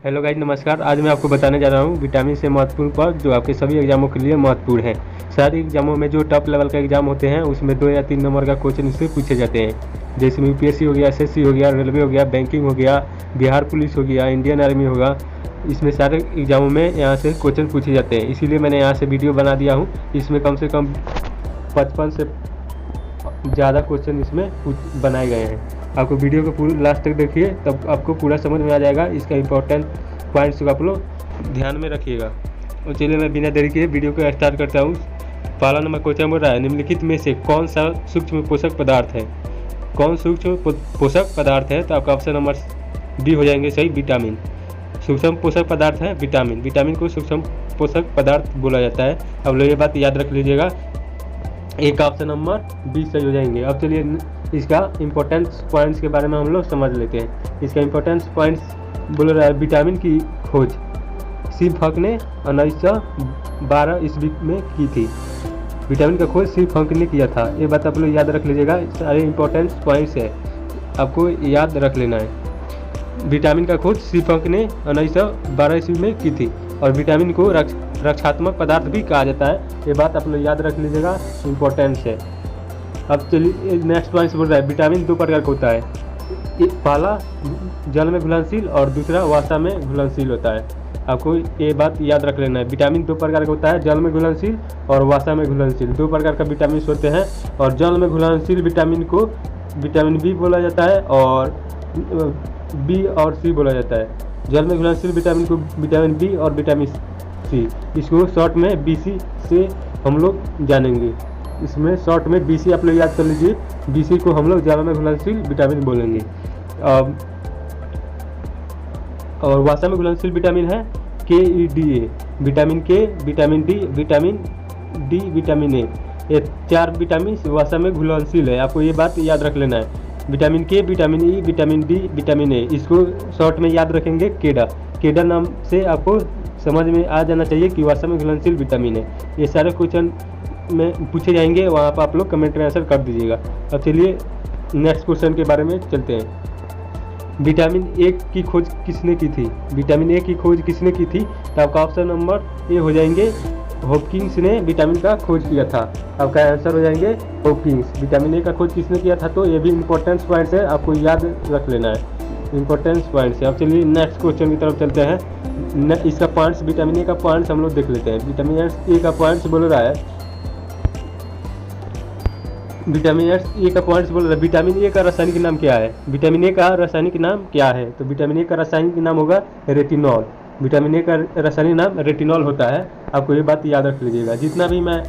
Hello guys, नमस्कार। आज मैं आपको बताने जा रहा हूँ विटामिन से महत्वपूर्ण पद जो आपके सभी एग्जामों के लिए महत्वपूर्ण है। सारे एग्जामों में जो टॉप लेवल का एग्जाम होते हैं उसमें 2 या 3 नंबर का क्वेश्चन इससे पूछे जाते हैं। जैसे यूपीएससी हो गया, एसएससी हो गया, रेलवे हो गया, बैंकिंग हो गया, बिहार पुलिस हो गया, इंडियन आर्मी होगा। इसमें सारे एग्जामों में यहाँ से क्वेश्चन पूछे जाते हैं, इसीलिए मैंने यहाँ से वीडियो बना दिया हूँ। इसमें कम से कम 55 से ज़्यादा क्वेश्चन इसमें बनाए गए हैं। आपको वीडियो को पूरा लास्ट तक देखिए, तब आपको पूरा समझ में आ जाएगा। इसका इंपॉर्टेंट पॉइंट्स को आप लोग ध्यान में रखिएगा। और चलिए मैं बिना देरी किए वीडियो को स्टार्ट करता हूँ। पहला नंबर क्वेश्चन बोल रहा है, निम्नलिखित में से कौन सा सूक्ष्म पोषक पदार्थ है? कौन सूक्ष्म पोषक पदार्थ है? तो आपका ऑप्शन नंबर डी हो जाएंगे सही, विटामिन। सूक्ष्म पोषक पदार्थ है विटामिन। विटामिन को सूक्ष्म पोषक पदार्थ बोला जाता है। अब लोग ये बात याद रख लीजिएगा, एक ऑप्शन नंबर बी सही हो जाएंगे। अब चलिए इसका इंपॉर्टेंस पॉइंट्स के बारे में हम लोग समझ लेते हैं। इसका इंपॉर्टेंस पॉइंट्स बोल रहा है, विटामिन की खोज सिफक ने 1912 ईस्वी में की थी। विटामिन का खोज सिफक ने किया था। ये बात आप लोग याद रख लीजिएगा, सारे इंपॉर्टेंस पॉइंट्स है, आपको याद रख लेना है। विटामिन का खोज सिफक ने 1912 ईस्वी में की थी और विटामिन को रक्षात्मक पदार्थ भी कहा जाता है। ये बात आप लोग याद रख लीजिएगा, इंपॉर्टेंस है। अब चलिए नेक्स्ट पॉइंट बोल रहा है, विटामिन 2 प्रकार का होता है। पहला जल में घुलनशील और दूसरा वसा में घुलनशील होता है। आपको ये बात याद रख लेना है। विटामिन 2 प्रकार का होता है, जल में घुलनशील और वसा में घुलनशील। 2 प्रकार का विटामिन होते हैं और जल में घुलनशील विटामिन को विटामिन बी बोला जाता है और बी और सी बोला जाता है। जल में घुलनशील विटामिन को विटामिन बी और विटामिन सी, इसको शॉर्ट में बीसी से हम लोग जानेंगे। इसमें शॉर्ट में बीसी आप लोग याद कर लीजिए। बीसी को हम लोग जल में घुलनशील विटामिन बोलेंगे। और वसा में घुलनशील विटामिन है KEDA, विटामिन के, विटामिन डी, विटामिन ए। ये 4 विटामिन वसा में घुलनशील है। आपको ये बात याद रख लेना है। विटामिन के, vitamin E, vitamin D, vitamin A, इसको शॉर्ट में याद रखेंगे केडा। केडा नाम से आपको समझ में आ जाना चाहिए कि वसा में घुलनशील विटामिन है। ये सारे क्वेश्चन में पूछे जाएंगे, वहाँ पर आप लोग कमेंट में आंसर कर दीजिएगा। अब चलिए नेक्स्ट क्वेश्चन के बारे में चलते हैं। विटामिन ए की खोज किसने की थी? विटामिन ए की खोज किसने की थी? तो आपका ऑप्शन नंबर ए हो जाएंगे, हॉपकिंस ने विटामिन का खोज किया था। आपका आंसर हो जाएंगे हॉपकिंस। विटामिन ए का खोज किसने किया था? तो ये भी इंपॉर्टेंस पॉइंट्स है, आपको याद रख लेना है, इंपॉर्टेंस पॉइंट्स है। अब चलिए नेक्स्ट क्वेश्चन की तरफ चलते हैं। इसका पॉइंट्स, विटामिन ए का पॉइंट्स हम लोग देख लेते हैं। विटामिन ए का पॉइंट्स बोल रहा है, विटामिन ए का पॉइंट्स बोल रहा है, विटामिन ए का रासायनिक नाम क्या है? विटामिन ए का रासायनिक नाम क्या है? तो विटामिन ए का रासायनिक नाम होगा रेटिनॉल। विटामिन ए का रासायनिक नाम रेटिनॉल होता है। आपको ये बात याद रख लीजिएगा। जितना भी मैं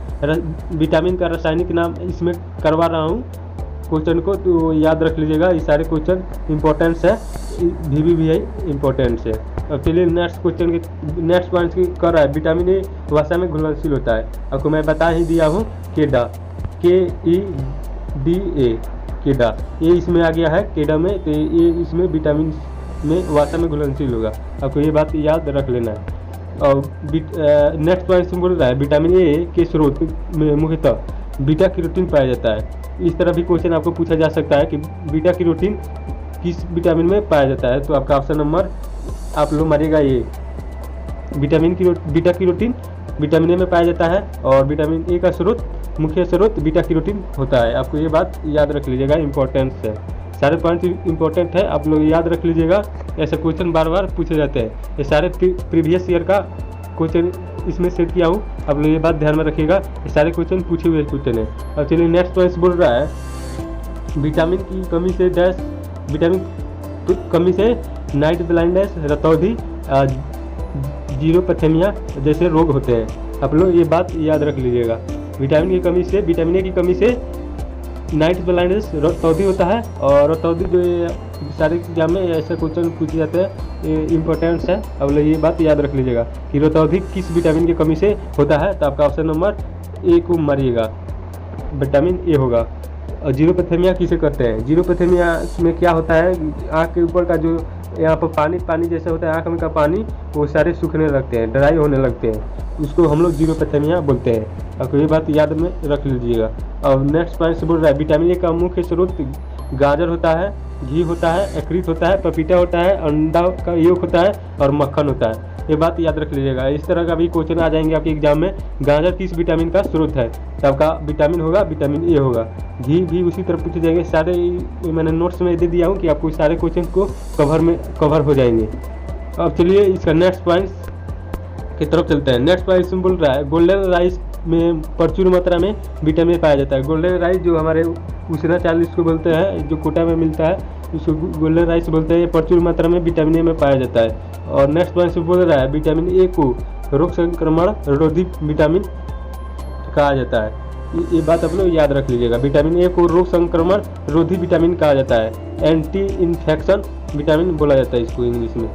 विटामिन का रासायनिक नाम इसमें करवा रहा हूँ क्वेश्चन को, तो याद रख लीजिएगा। ये सारे क्वेश्चन इंपॉर्टेंस है, भी है, इंपॉर्टेंस है। अब चलिए नेक्स्ट क्वेश्चन के नेक्स्ट पॉइंट की कर रहा है, विटामिन ए वसा में घुलनशील होता है। आपको मैं बता ही दिया हूँ, केडा, KEDA, केडा, ये इसमें आ गया है केडा में, तो ये इसमें विटामिन में वसा में घुलनशील होगा। आपको ये बात याद रख लेना है। और नेक्स्ट पॉइंट बोल रहा है, विटामिन ए के स्रोत में मुख्यतः बीटा कैरोटीन पाया जाता है। इस तरह भी क्वेश्चन आपको पूछा जा सकता है कि बीटा कैरोटीन किस विटामिन में पाया जाता है? तो आपका ऑप्शन नंबर आप लोग मारिएगा ये, बीटा कैरोटीन विटामिन ए में पाया जाता है और विटामिन ए का स्रोत, मुख्य स्रोत बीटा कैरोटीन होता है। आपको ये बात याद रख लीजिएगा, इंपॉर्टेंस है। सारे पॉइंट इंपॉर्टेंट है, आप लोग याद रख लीजिएगा। ऐसे क्वेश्चन बार बार पूछे जाते हैं। ये सारे प्रीवियस ईयर का क्वेश्चन इसमें सेट किया हूँ, आप लोग ये बात ध्यान में रखिएगा। ये सारे क्वेश्चन पूछे हुए क्वेश्चन है। अब चलिए नेक्स्ट पॉइंट बोल रहा है, विटामिन की कमी से विटामिन कमी से नाइट ब्लाइंडनेस, रतौंधी, जीरोपथेमिया जैसे रोग होते हैं। आप लोग ये बात याद रख लीजिएगा। विटामिन की कमी से, विटामिन ए की कमी से नाइट ब्लाइंडनेस, रतौंधी होता है। और रतौंधी जो सारे एग्जाम में ऐसे क्वेश्चन पूछे जाते हैं, ये इंपॉर्टेंस है। अब लोग ये बात याद रख लीजिएगा कि रतौंधी किस विटामिन की कमी से होता है। तो आपका ऑप्शन नंबर ए को मारिएगा, विटामिन ए होगा। और जीरोपथेमिया किसे कहते हैं? जीरोपथेमिया में क्या होता है, आँख के ऊपर का जो यहाँ पर पानी जैसे होता है, आँख में का पानी, वो सारे सूखने लगते हैं, ड्राई होने लगते हैं, उसको हम लोग जीरोपथेमिया बोलते हैं। आपको ये बात याद में रख लीजिएगा। और नेक्स्ट पॉइंट से बोल रहा है, विटामिन ए का मुख्य स्रोत गाजर होता है घी होता है, यकृत होता है, पपीता होता है, अंडा का योग होता है और मक्खन होता है। ये बात याद रख लीजिएगा। इस तरह का भी क्वेश्चन आ जाएंगे आपके एग्जाम में। गाजर किस विटामिन का स्रोत है? तो आपका विटामिन होगा विटामिन ए होगा। घी भी उसी तरह पूछे जाएंगे। सारे मैंने नोट्स में दे दिया हूँ कि आपको सारे क्वेश्चन को कवर हो जाएंगे। अब चलिए इसका नेक्स्ट पॉइंट की तरफ चलते हैं। नेक्स्ट पॉइंट में बोल रहा है गोल्डन राइस में प्रचुर मात्रा में विटामिन पाया जाता है। गोल्डन राइस जो हमारे उसना चावल इसको बोलते हैं, जो कोटा में मिलता है उसको गोल्डन राइस बोलते हैं। ये प्रचुर मात्रा में विटामिन ए में पाया जाता है। और नेक्स्ट पॉइंट से बोल रहा है विटामिन ए को रोग संक्रमण रोधी विटामिन कहा जाता है। ये बात आप लोग याद रख लीजिएगा। विटामिन ए को रोग संक्रमण रोधी विटामिन कहा जाता है। एंटी इन्फेक्शन विटामिन बोला जाता है इसको इंग्लिश में।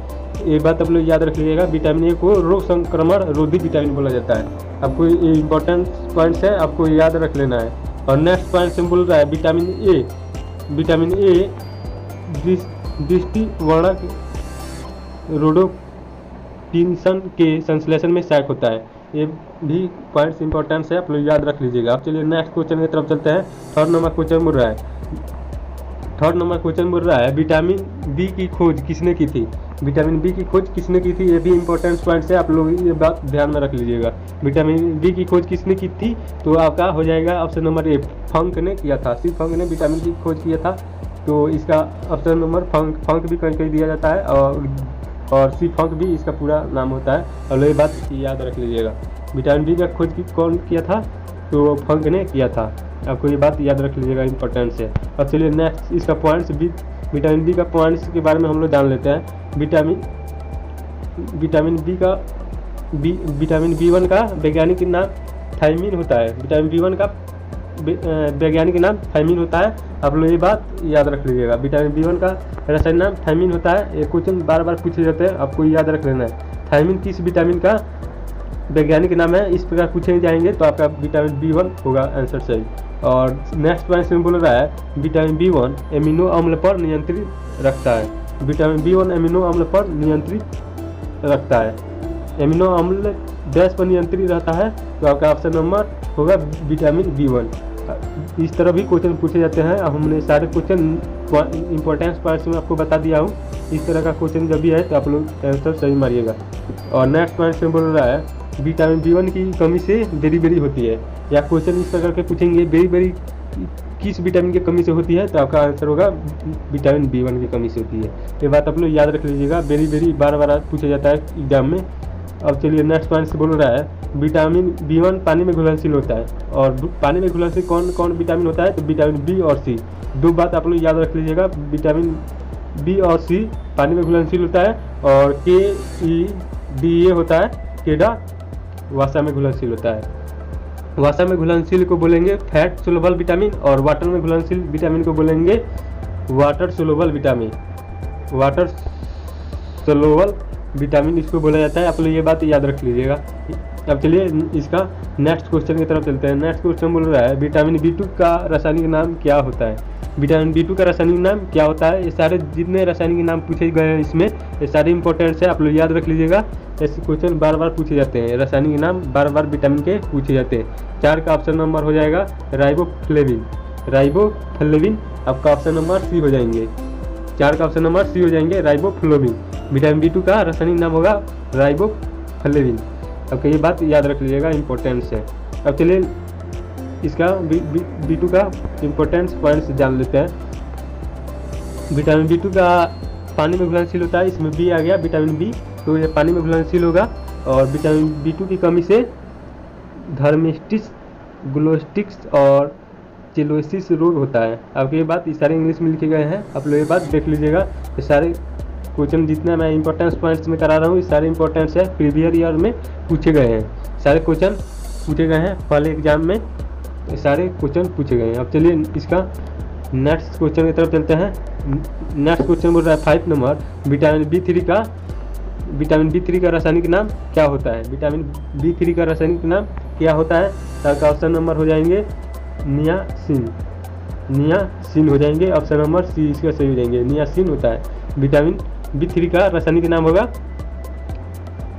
ये बात आप लोग याद रख लीजिएगा। विटामिन ए को रोग संक्रमण रोधी विटामिन बोला जाता है। आपको ये इंपॉर्टेंट पॉइंट्स है, आपको याद रख लेना है। और नेक्स्ट पॉइंट से बोल रहा है विटामिन ए दृष्टिवर्धक रोडोपिनसन के संश्लेषण में सहायक होता है। ये भी पॉइंट्स इंपॉर्टेंस है, आप लोग याद रख लीजिएगा। अब चलिए नेक्स्ट क्वेश्चन की तरफ चलते हैं। थर्ड नंबर क्वेश्चन बोल रहा है विटामिन बी की खोज किसने की थी? विटामिन बी की खोज किसने की थी? ये भी इंपॉर्टेंट पॉइंट्स है, आप लोग ये बात ध्यान में रख लीजिएगा। विटामिन बी की खोज किसने की थी? तो आपका हो जाएगा ऑप्शन नंबर ए, फंक ने किया था। सी फंक ने विटामिन बी की खोज किया था। तो इसका ऑप्शन नंबर फंक भी कहीं दिया जाता है और सी फंक भी इसका पूरा नाम होता है। और ये बात याद रख लीजिएगा। विटामिन बी का खोज कौन किया था? तो फंक ने किया था। आपको ये बात याद रख लीजिएगा, इंपॉर्टेंस है। अब चलिए नेक्स्ट इसका पॉइंट्स विटामिन बी का पॉइंट्स के बारे में हम लोग जान लेते हैं। विटामिन बी1 का वैज्ञानिक नाम थायमिन होता है। विटामिन बी1 का वैज्ञानिक नाम थायमिन होता है। आप लोग ये बात याद रख लीजिएगा। विटामिन बी1 का रासायनिक नाम थायमिन होता है। ये क्वेश्चन बार बार पूछे जाते हैं, आपको याद रख लेना है। थायमिन किस विटामिन का वैज्ञानिक नाम है? इस प्रकार पूछे जाएंगे तो आपका विटामिन बी1 होगा आंसर सही। और नेक्स्ट पॉइंट में बोल रहा है विटामिन बी1 एमिनो अम्ल पर नियंत्रित रखता है। विटामिन बी1 एमिनो अम्ल पर नियंत्रित रखता है। एमिनो अम्ल डैश पर नियंत्रित रहता है। तो आपका ऑप्शन नंबर होगा विटामिन बी1। इस तरह भी क्वेश्चन पूछे जाते हैं। हमने सारे क्वेश्चन इंपॉर्टेंस पॉइंट्स में आपको बता दिया हूँ। इस तरह का क्वेश्चन जब भी है तो आप लोग आंसर सही मारिएगा। और नेक्स्ट पॉइंट में बोल रहा है विटामिन बी1 की कमी से बेरी होती है। या क्वेश्चन इस प्रकार के पूछेंगे बेरी किस विटामिन की कमी से होती है? तो आपका आंसर होगा विटामिन बी1 की कमी से होती है। ये बात आप लोग याद रख लीजिएगा। बेरी बार पूछा जाता है एग्जाम में। अब चलिए नेक्स्ट पॉइंट से बोल रहा है विटामिन बी1 पानी में घुलनशील होता है। और पानी में घुलनशील कौन विटामिन होता है? तो विटामिन बी और सी। दो बात आप लोग याद रख लीजिएगा। विटामिन बी और सी पानी में घुलनशील होता है। और KEDA होता है, केडा वसा में घुलनशील होता है। वसा में घुलनशील को बोलेंगे फैट सोलुबल विटामिन और वाटर में घुलनशील विटामिन को बोलेंगे वाटर सोलुबल विटामिन इसको बोला जाता है। आप लोग ये बात याद रख लीजिएगा। अब चलिए इसका नेक्स्ट क्वेश्चन की तरफ चलते हैं। नेक्स्ट क्वेश्चन बोल रहा है विटामिन बी2 का रासायनिक नाम क्या होता है? विटामिन बी2 का रासायनिक नाम क्या होता है? ये सारे जितने रासायनिक नाम पूछे गए हैं इसमें ये सारे इंपॉर्टेंट्स है, आप लोग याद रख लीजिएगा। ऐसे क्वेश्चन बार पूछे जाते हैं। रासायनिक नाम बार विटामिन के पूछे जाते हैं। 4 का ऑप्शन नंबर हो जाएगा राइबोफ्लेविन। आपका ऑप्शन नंबर सी हो जाएंगे। 4 का ऑप्शन नंबर सी हो जाएंगे राइबोफ्लेविन। विटामिन बी2 का रासायनिक नाम होगा राइबोफ्लेविन। आपको ये बात याद रख लीजिएगा, इंपॉर्टेंस है। अब चलिए इसका बी2 का इंपॉर्टेंस पॉइंट्स जान लेते हैं। विटामिन बी2 का पानी में घुलनशील होता है। इसमें बी आ गया विटामिन बी, तो ये पानी में घुलनशील होगा। और विटामिन बी2 की कमी से धर्मेस्टिस, ग्लोस्टिक्स और चिलोसिस रोग होता है। आपको ये बात, ये सारे इंग्लिश में लिखे गए हैं, आप लोग ये बात देख लीजिएगा। ये सारे क्वेश्चन जितना मैं इंपॉर्टेंस पॉइंट्स में करा रहा हूँ, ये सारे इंपॉर्टेंस है, प्रीवियस ईयर में पूछे गए हैं। सारे क्वेश्चन पूछे गए हैं पहले एग्जाम में, ये सारे क्वेश्चन पूछे गए हैं। अब चलिए इसका नेक्स्ट क्वेश्चन की तरफ चलते हैं। नेक्स्ट क्वेश्चन बोल रहा है 5 नंबर विटामिन बी3 का रासायनिक नाम क्या होता है? विटामिन बी3 का रासायनिक नाम क्या होता है? का ऑप्शन नंबर हो जाएंगे नियासिन हो जाएंगे। ऑप्शन नंबर सी इसका सही हो जाएंगे, नियासिन होता है। विटामिन बी3 का रासायनिक नाम होगा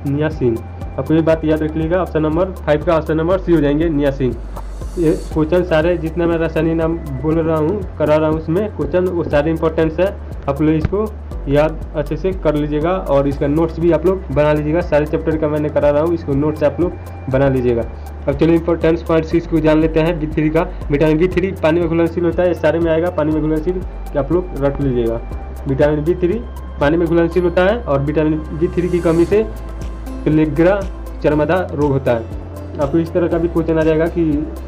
नियासिन। आपको ये बात याद रख लीजिएगा। ऑप्शन नंबर 5 का ऑप्शन नंबर सी हो जाएंगे नियासिन। ये क्वेश्चन सारे जितना मैं रासायनिक नाम बोल रहा हूँ करा रहा हूँ उसमें क्वेश्चन वो सारे इंपॉर्टेंस है। आप लोग इसको याद अच्छे से कर लीजिएगा और इसका नोट्स भी आप लोग बना लीजिएगा। सारे चैप्टर का मैंने करा रहा हूँ, इसको नोट्स आप लोग बना लीजिएगा। अब चलिए इंपॉर्टेंस पॉइंट 6 को जान लेते हैं। B3 का विटामिन B3 पानी में घुलनशील होता है, ये सारे में आएगा पानी में घुलनशील, आप लोग रख लीजिएगा। विटामिन B3 पानी में घुलनशील होता है और विटामिन B3 की कमी से प्लेग्रा चर्मदा रोग होता है। आपको इस तरह का भी क्वेश्चन आ जाएगा कि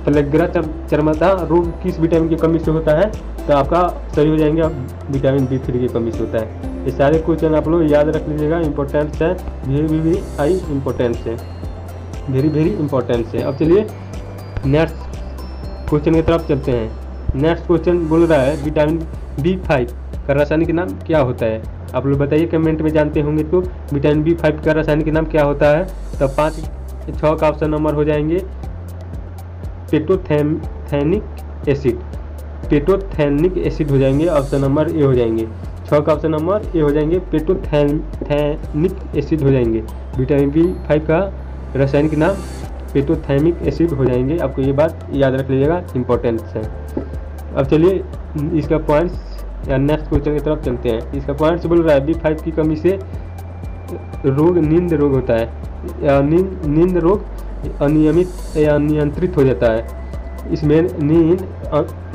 प्लेग्रा चर्मदा रोग किस विटामिन की कमी से होता है, तो आपका सही हो जाएंगे विटामिन B3 की कमी से होता है। ये सारे क्वेश्चन आप लोग याद रख लीजिएगा, इंपॉर्टेंस है, वेरी हाई इंपॉर्टेंस है, वेरी इंपॉर्टेंस है। अब चलिए नेक्स्ट क्वेश्चन की तरफ चलते हैं। नेक्स्ट क्वेश्चन बोल रहा है विटामिन B5 का रासायनिक नाम क्या होता है। आप लोग बताइए कमेंट में, जानते होंगे तो विटामिन B5 का रासायनिक नाम क्या होता है। तो 5-6 का ऑप्शन नंबर हो जाएंगे पेटोथैनिक एसिड, पेटोथैनिक एसिड हो जाएंगे, ऑप्शन नंबर ए हो जाएंगे। 6 का ऑप्शन नंबर ए हो जाएंगे, पेटोथैनिक एसिड हो जाएंगे। विटामिन B5 का रासायनिक नाम पेटोथैनिक एसिड हो जाएंगे। आपको ये बात याद रख लीजिएगा, इंपॉर्टेंस है। अब चलिए इसका पॉइंट्स या नेक्स्ट क्वेश्चन की तरफ चलते हैं। इसका पॉइंट्स बोल रहा है B5 की कमी से रोग नींद रोग होता है। नींद रोग अनियमित या अनियंत्रित हो जाता है। इसमें नींद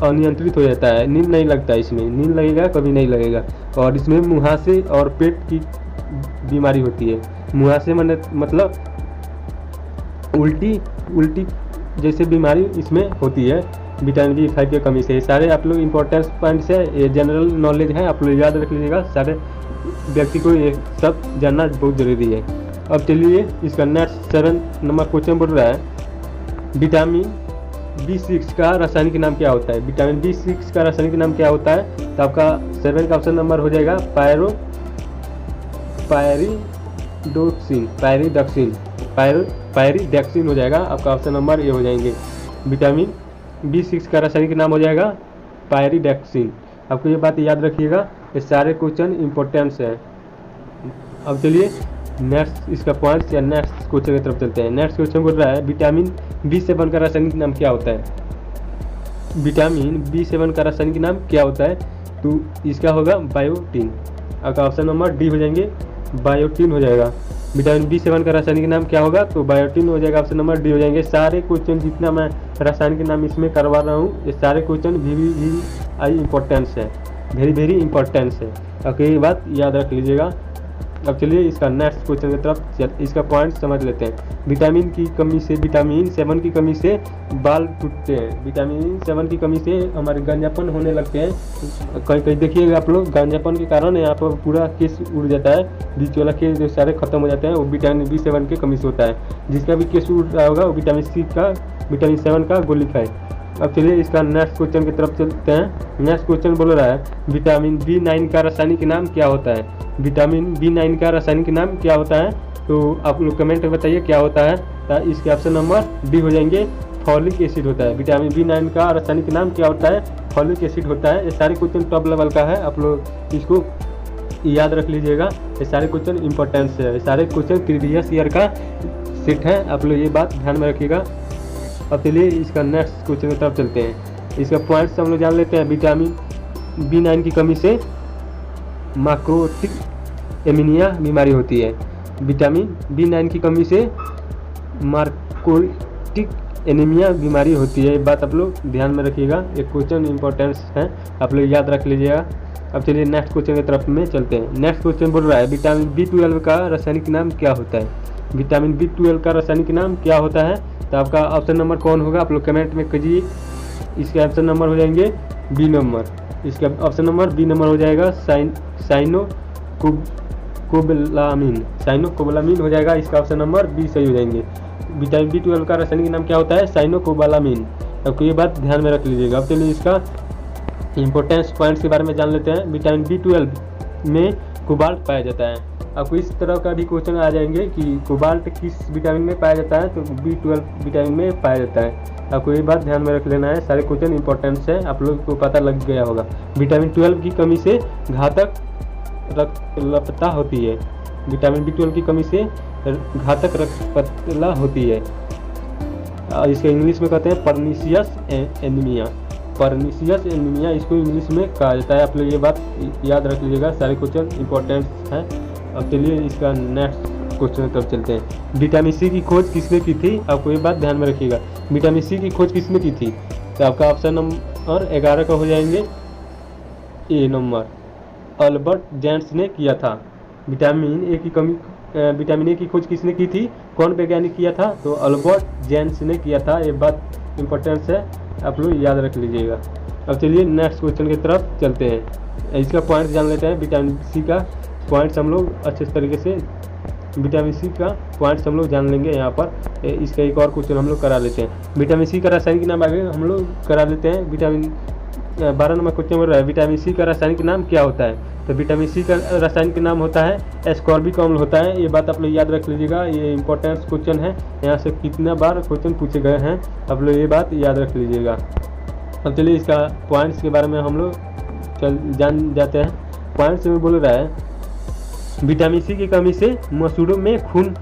अनियंत्रित हो जाता है, नींद नहीं लगता, इसमें नींद लगेगा कभी नहीं लगेगा। और इसमें मुहासे और पेट की बीमारी होती है। मुहासे मतलब उल्टी जैसे बीमारी इसमें होती है विटामिन B5 की कमी से। सारे आप लोग इंपॉर्टेंस पॉइंट्स है, ये जनरल नॉलेज है, आप लोग याद रख लीजिएगा। सारे व्यक्ति को ये सब जानना बहुत ज़रूरी है। अब चलिए इसका नेक्स्ट 7 नंबर क्वेश्चन बोल रहा है विटामिन B6 का रासायनिक नाम क्या होता है। विटामिन B6 का रासायनिक नाम क्या होता है, तो आपका 7 का ऑप्शन नंबर हो जाएगा पायरिडॉक्सिन हो जाएगा। आपका ऑप्शन नंबर ए हो जाएंगे। विटामिन B6 का रासायनिक नाम हो जाएगा पायरिडॉक्सिन। आपको ये बात याद रखिएगा, ये सारे क्वेश्चन इंपॉर्टेंस है। अब चलिए नेक्स्ट इसका पॉइंट्स या नेक्स्ट क्वेश्चन की तरफ चलते हैं। नेक्स्ट क्वेश्चन बोल रहा है विटामिन B7 का रासायनिक नाम क्या होता है। विटामिन B7 का रासायनिक नाम क्या होता है, तो इसका होगा बायोटीन। आपका ऑप्शन नंबर डी हो जाएंगे, बायोटीन हो जाएगा। विटामिन B7 का रासायनिक नाम क्या होगा, तो बायोटीन हो जाएगा, ऑप्शन नंबर डी हो जाएंगे। सारे क्वेश्चन जितना मैं रासायनिक नाम इसमें करवा रहा हूँ, ये सारे क्वेश्चन वेरी हाई इंपॉर्टेंस है, वेरी इंपॉर्टेंस है। ओके, ये बात याद रख लीजिएगा। अब चलिए इसका नेक्स्ट क्वेश्चन की तरफ इसका पॉइंट समझ लेते हैं। विटामिन की कमी से, विटामिन 7 की कमी से बाल टूटते हैं। विटामिन 7 की कमी से हमारे गांजापन होने लगते हैं। कहीं देखिएगा आप लोग, गांजापन के कारण यहाँ पर पूरा केस उड़ जाता है, बीच वाला केस जो सारे खत्म हो जाते हैं, वो विटामिन B7 की कमी से होता है। जिसका भी केस उड़ रहा होगा वो विटामिन 7 का गोली खाए। अब चलिए इसका नेक्स्ट क्वेश्चन की तरफ चलते हैं। नेक्स्ट क्वेश्चन बोल रहा है विटामिन B9 का रासायनिक नाम क्या होता है। विटामिन B9 का रासायनिक नाम क्या होता है, तो आप लोग कमेंट में बताइए क्या होता है। तो इसके ऑप्शन नंबर डी हो जाएंगे, फॉलिक एसिड होता है। विटामिन B9 का रासायनिक नाम क्या होता है, फॉलिक एसिड होता है। ये सारे क्वेश्चन टॉप लेवल का है, आप लोग इसको याद रख लीजिएगा। ये सारे क्वेश्चन इंपॉर्टेंस है, ये सारे क्वेश्चन प्रीवियस ईयर का सेट है, आप लोग ये बात ध्यान में रखिएगा। अब चलिए इसका नेक्स्ट क्वेश्चन की तरफ चलते हैं। इसका पॉइंट्स हम लोग जान लेते हैं। विटामिन B9 की कमी से माक्रोटिक एमीनिया बीमारी होती है। विटामिन B9 की कमी से मार्कोटिक एनीमिया बीमारी होती है, ये बात आप लोग ध्यान में रखिएगा। एक क्वेश्चन इंपॉर्टेंस है, आप लोग याद रख लीजिएगा। अब चलिए नेक्स्ट क्वेश्चन की तरफ में चलते हैं। नेक्स्ट क्वेश्चन बोल रहा है विटामिन B12 का रासायनिक नाम क्या होता है। विटामिन B12 का रासायनिक नाम क्या होता है, तो आपका ऑप्शन नंबर कौन होगा, आप लोग कमेंट में कीजिए। इसके ऑप्शन नंबर हो जाएंगे बी नंबर, इसका ऑप्शन नंबर बी नंबर हो जाएगा साइनोकोबालामीन हो जाएगा। इसका ऑप्शन नंबर बी सही हो जाएंगे। विटामिन B12 का रासायनिक नाम क्या होता है, साइनोकोबालामीन। आपको ये बात ध्यान में रख लीजिएगा। अब चलिए इसका इंपॉर्टेंस पॉइंट्स के बारे में जान लेते हैं। विटामिन B12 में कोबाल्ट पाया जाता है। आपको इस तरह का भी क्वेश्चन आ जाएंगे कि कोबाल्ट किस विटामिन में पाया जाता है, तो B12 विटामिन में पाया जाता है। आपको ये बात ध्यान में रख लेना है, सारे क्वेश्चन इंपॉर्टेंस है, आप लोगों को पता लग गया होगा। विटामिन 12 की कमी से घातक रक्तलपता होती है। विटामिन B12 की कमी से घातक रक्तपतला होती है। इसको इंग्लिश में कहते हैं परनीशियस एनीमिया। परनीशियस एनीमिया इसको इंग्लिश में कहा जाता है। आप लोग ये बात याद रख लीजिएगा, सारे क्वेश्चन इंपॉर्टेंट हैं। अब चलिए इसका नेक्स्ट क्वेश्चन तब चलते हैं। विटामिन सी की खोज किसने की थी? आपको ये बात ध्यान में रखिएगा, विटामिन सी की खोज किसने की थी? तो आपका ऑप्शन नंबर 11 का हो जाएंगे ए नंबर, अल्बर्ट जेंट्स ने किया था। विटामिन ए की खोज किसने की थी? कौन वैज्ञानिक किया था? तो अल्बर्ट जेंट्स ने किया था। ये बात इंपॉर्टेंस है, आप लोग याद रख लीजिएगा। अब चलिए नेक्स्ट क्वेश्चन की तरफ चलते हैं। इसका पॉइंट जान लेते हैं। विटामिन सी का पॉइंट्स हम लोग अच्छे तरीके से विटामिन सी का पॉइंट्स हम लोग जान लेंगे यहाँ पर। इसका एक और क्वेश्चन हम लोग करा लेते हैं। विटामिन सी का रासायनिक नाम आगे हम लोग करा लेते हैं। विटामिन 12 नंबर क्वेश्चन बोल रहा है, विटामिन सी का रासायनिक नाम क्या होता है? तो विटामिन सी का रासायनिक नाम होता है एस्कॉर्बिक अम्ल होता है। ये बात आप लोग याद रख लीजिएगा, ये इंपॉर्टेंट क्वेश्चन है, यहाँ से कितना बार क्वेश्चन पूछे गए हैं, आप लोग ये बात याद रख लीजिएगा। अब चलिए इसका पॉइंट्स के बारे में हम लोग जान जाते हैं। पॉइंट्स में बोल रहा है विटामिन सी की कमी से मसूड़ों में खून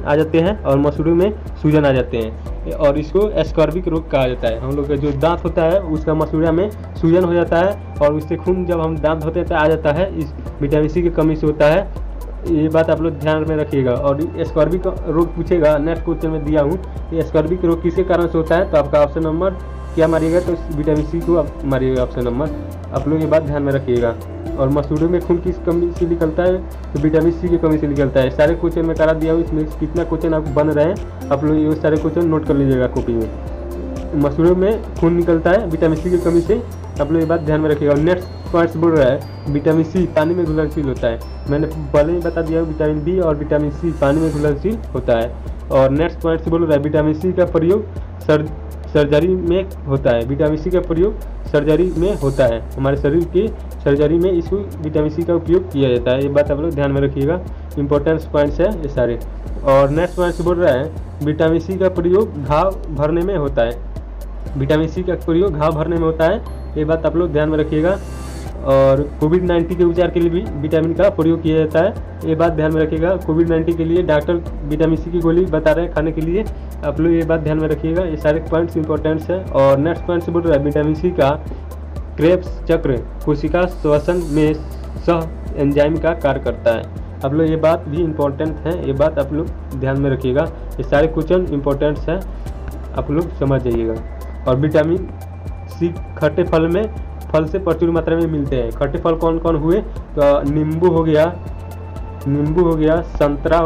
आ जाते हैं और मसूड़ों में सूजन आ जाते हैं और इसको एस्कॉर्बिक रोग कहा जाता है। हम लोग का जो दांत होता है उसका मसूड़ा में सूजन हो जाता है और उससे खून जब हम दांत धोते हैं तो आ जाता है, इस विटामिन सी की कमी से होता है। ये बात आप लोग ध्यान में रखिएगा। और एस्कॉर्बिक रोग पूछेगा, नेक्स्ट क्वेश्चन में दिया हूँ, एस्कॉर्बिक रोग किसके कारण से होता है? तो आपका ऑप्शन नंबर क्या मारिएगा? तो विटामिन सी को आप मारिएगा ऑप्शन नंबर। आप लोग ये बात ध्यान में रखिएगा। और मसूड़ों में खून किस कमी से निकलता है? तो विटामिन सी की कमी से निकलता है। सारे क्वेश्चन में करा दिया हूँ, इसमें कितना क्वेश्चन आप बन रहे हैं आप लोग ये सारे क्वेश्चन नोट कर लीजिएगा कॉपी में। मसूड़ों में खून निकलता है विटामिन सी की कमी से, आप लोग ये बात ध्यान में रखिएगा। और नेक्स्ट पॉइंट्स बोल रहा है विटामिन सी पानी में घुलनशील होता है। मैंने पहले ही बता दिया विटामिन बी और विटामिन सी पानी में घुलनशील होता है। और नेक्स्ट पॉइंट्स बोल रहा है विटामिन सी का प्रयोग सर्जरी में होता है। विटामिन सी का प्रयोग सर्जरी में होता है, हमारे शरीर की सर्जरी में इसको विटामिन सी का उपयोग किया जाता है। ये बात आप लोग ध्यान में रखिएगा, इंपॉर्टेंट पॉइंट्स है ये सारे। और नेक्स्ट पॉइंट्स बोल रहा है विटामिन सी का प्रयोग घाव भरने में होता है। विटामिन सी का प्रयोग घाव भरने में होता है, ये बात आप लोग ध्यान में रखिएगा। और कोविड-19 के उपचार के लिए भी विटामिन का प्रयोग किया जाता है, ये बात ध्यान में रखिएगा। कोविड-19 के लिए डॉक्टर विटामिन सी की गोली बता रहे हैं खाने के लिए, आप लोग ये बात ध्यान में रखिएगा। ये सारे पॉइंट्स इंपॉर्टेंट्स हैं। और नेक्स्ट पॉइंट से बोल रहा है विटामिन सी का क्रेब्स चक्र कोशिका श्वसन में सह एंजाइम का कार्य करता है। आप लोग ये बात भी इम्पोर्टेंट है, ये बात आप लोग ध्यान में रखिएगा। ये सारे क्वेश्चन इंपॉर्टेंट्स हैं, आप लोग समझ जाइएगा। और विटामिन सी खट्टे फल से प्रचुर मात्रा में मिलते हैं। खट्टे फल कौन कौन हुए? तो नींबू हो गया, संतरा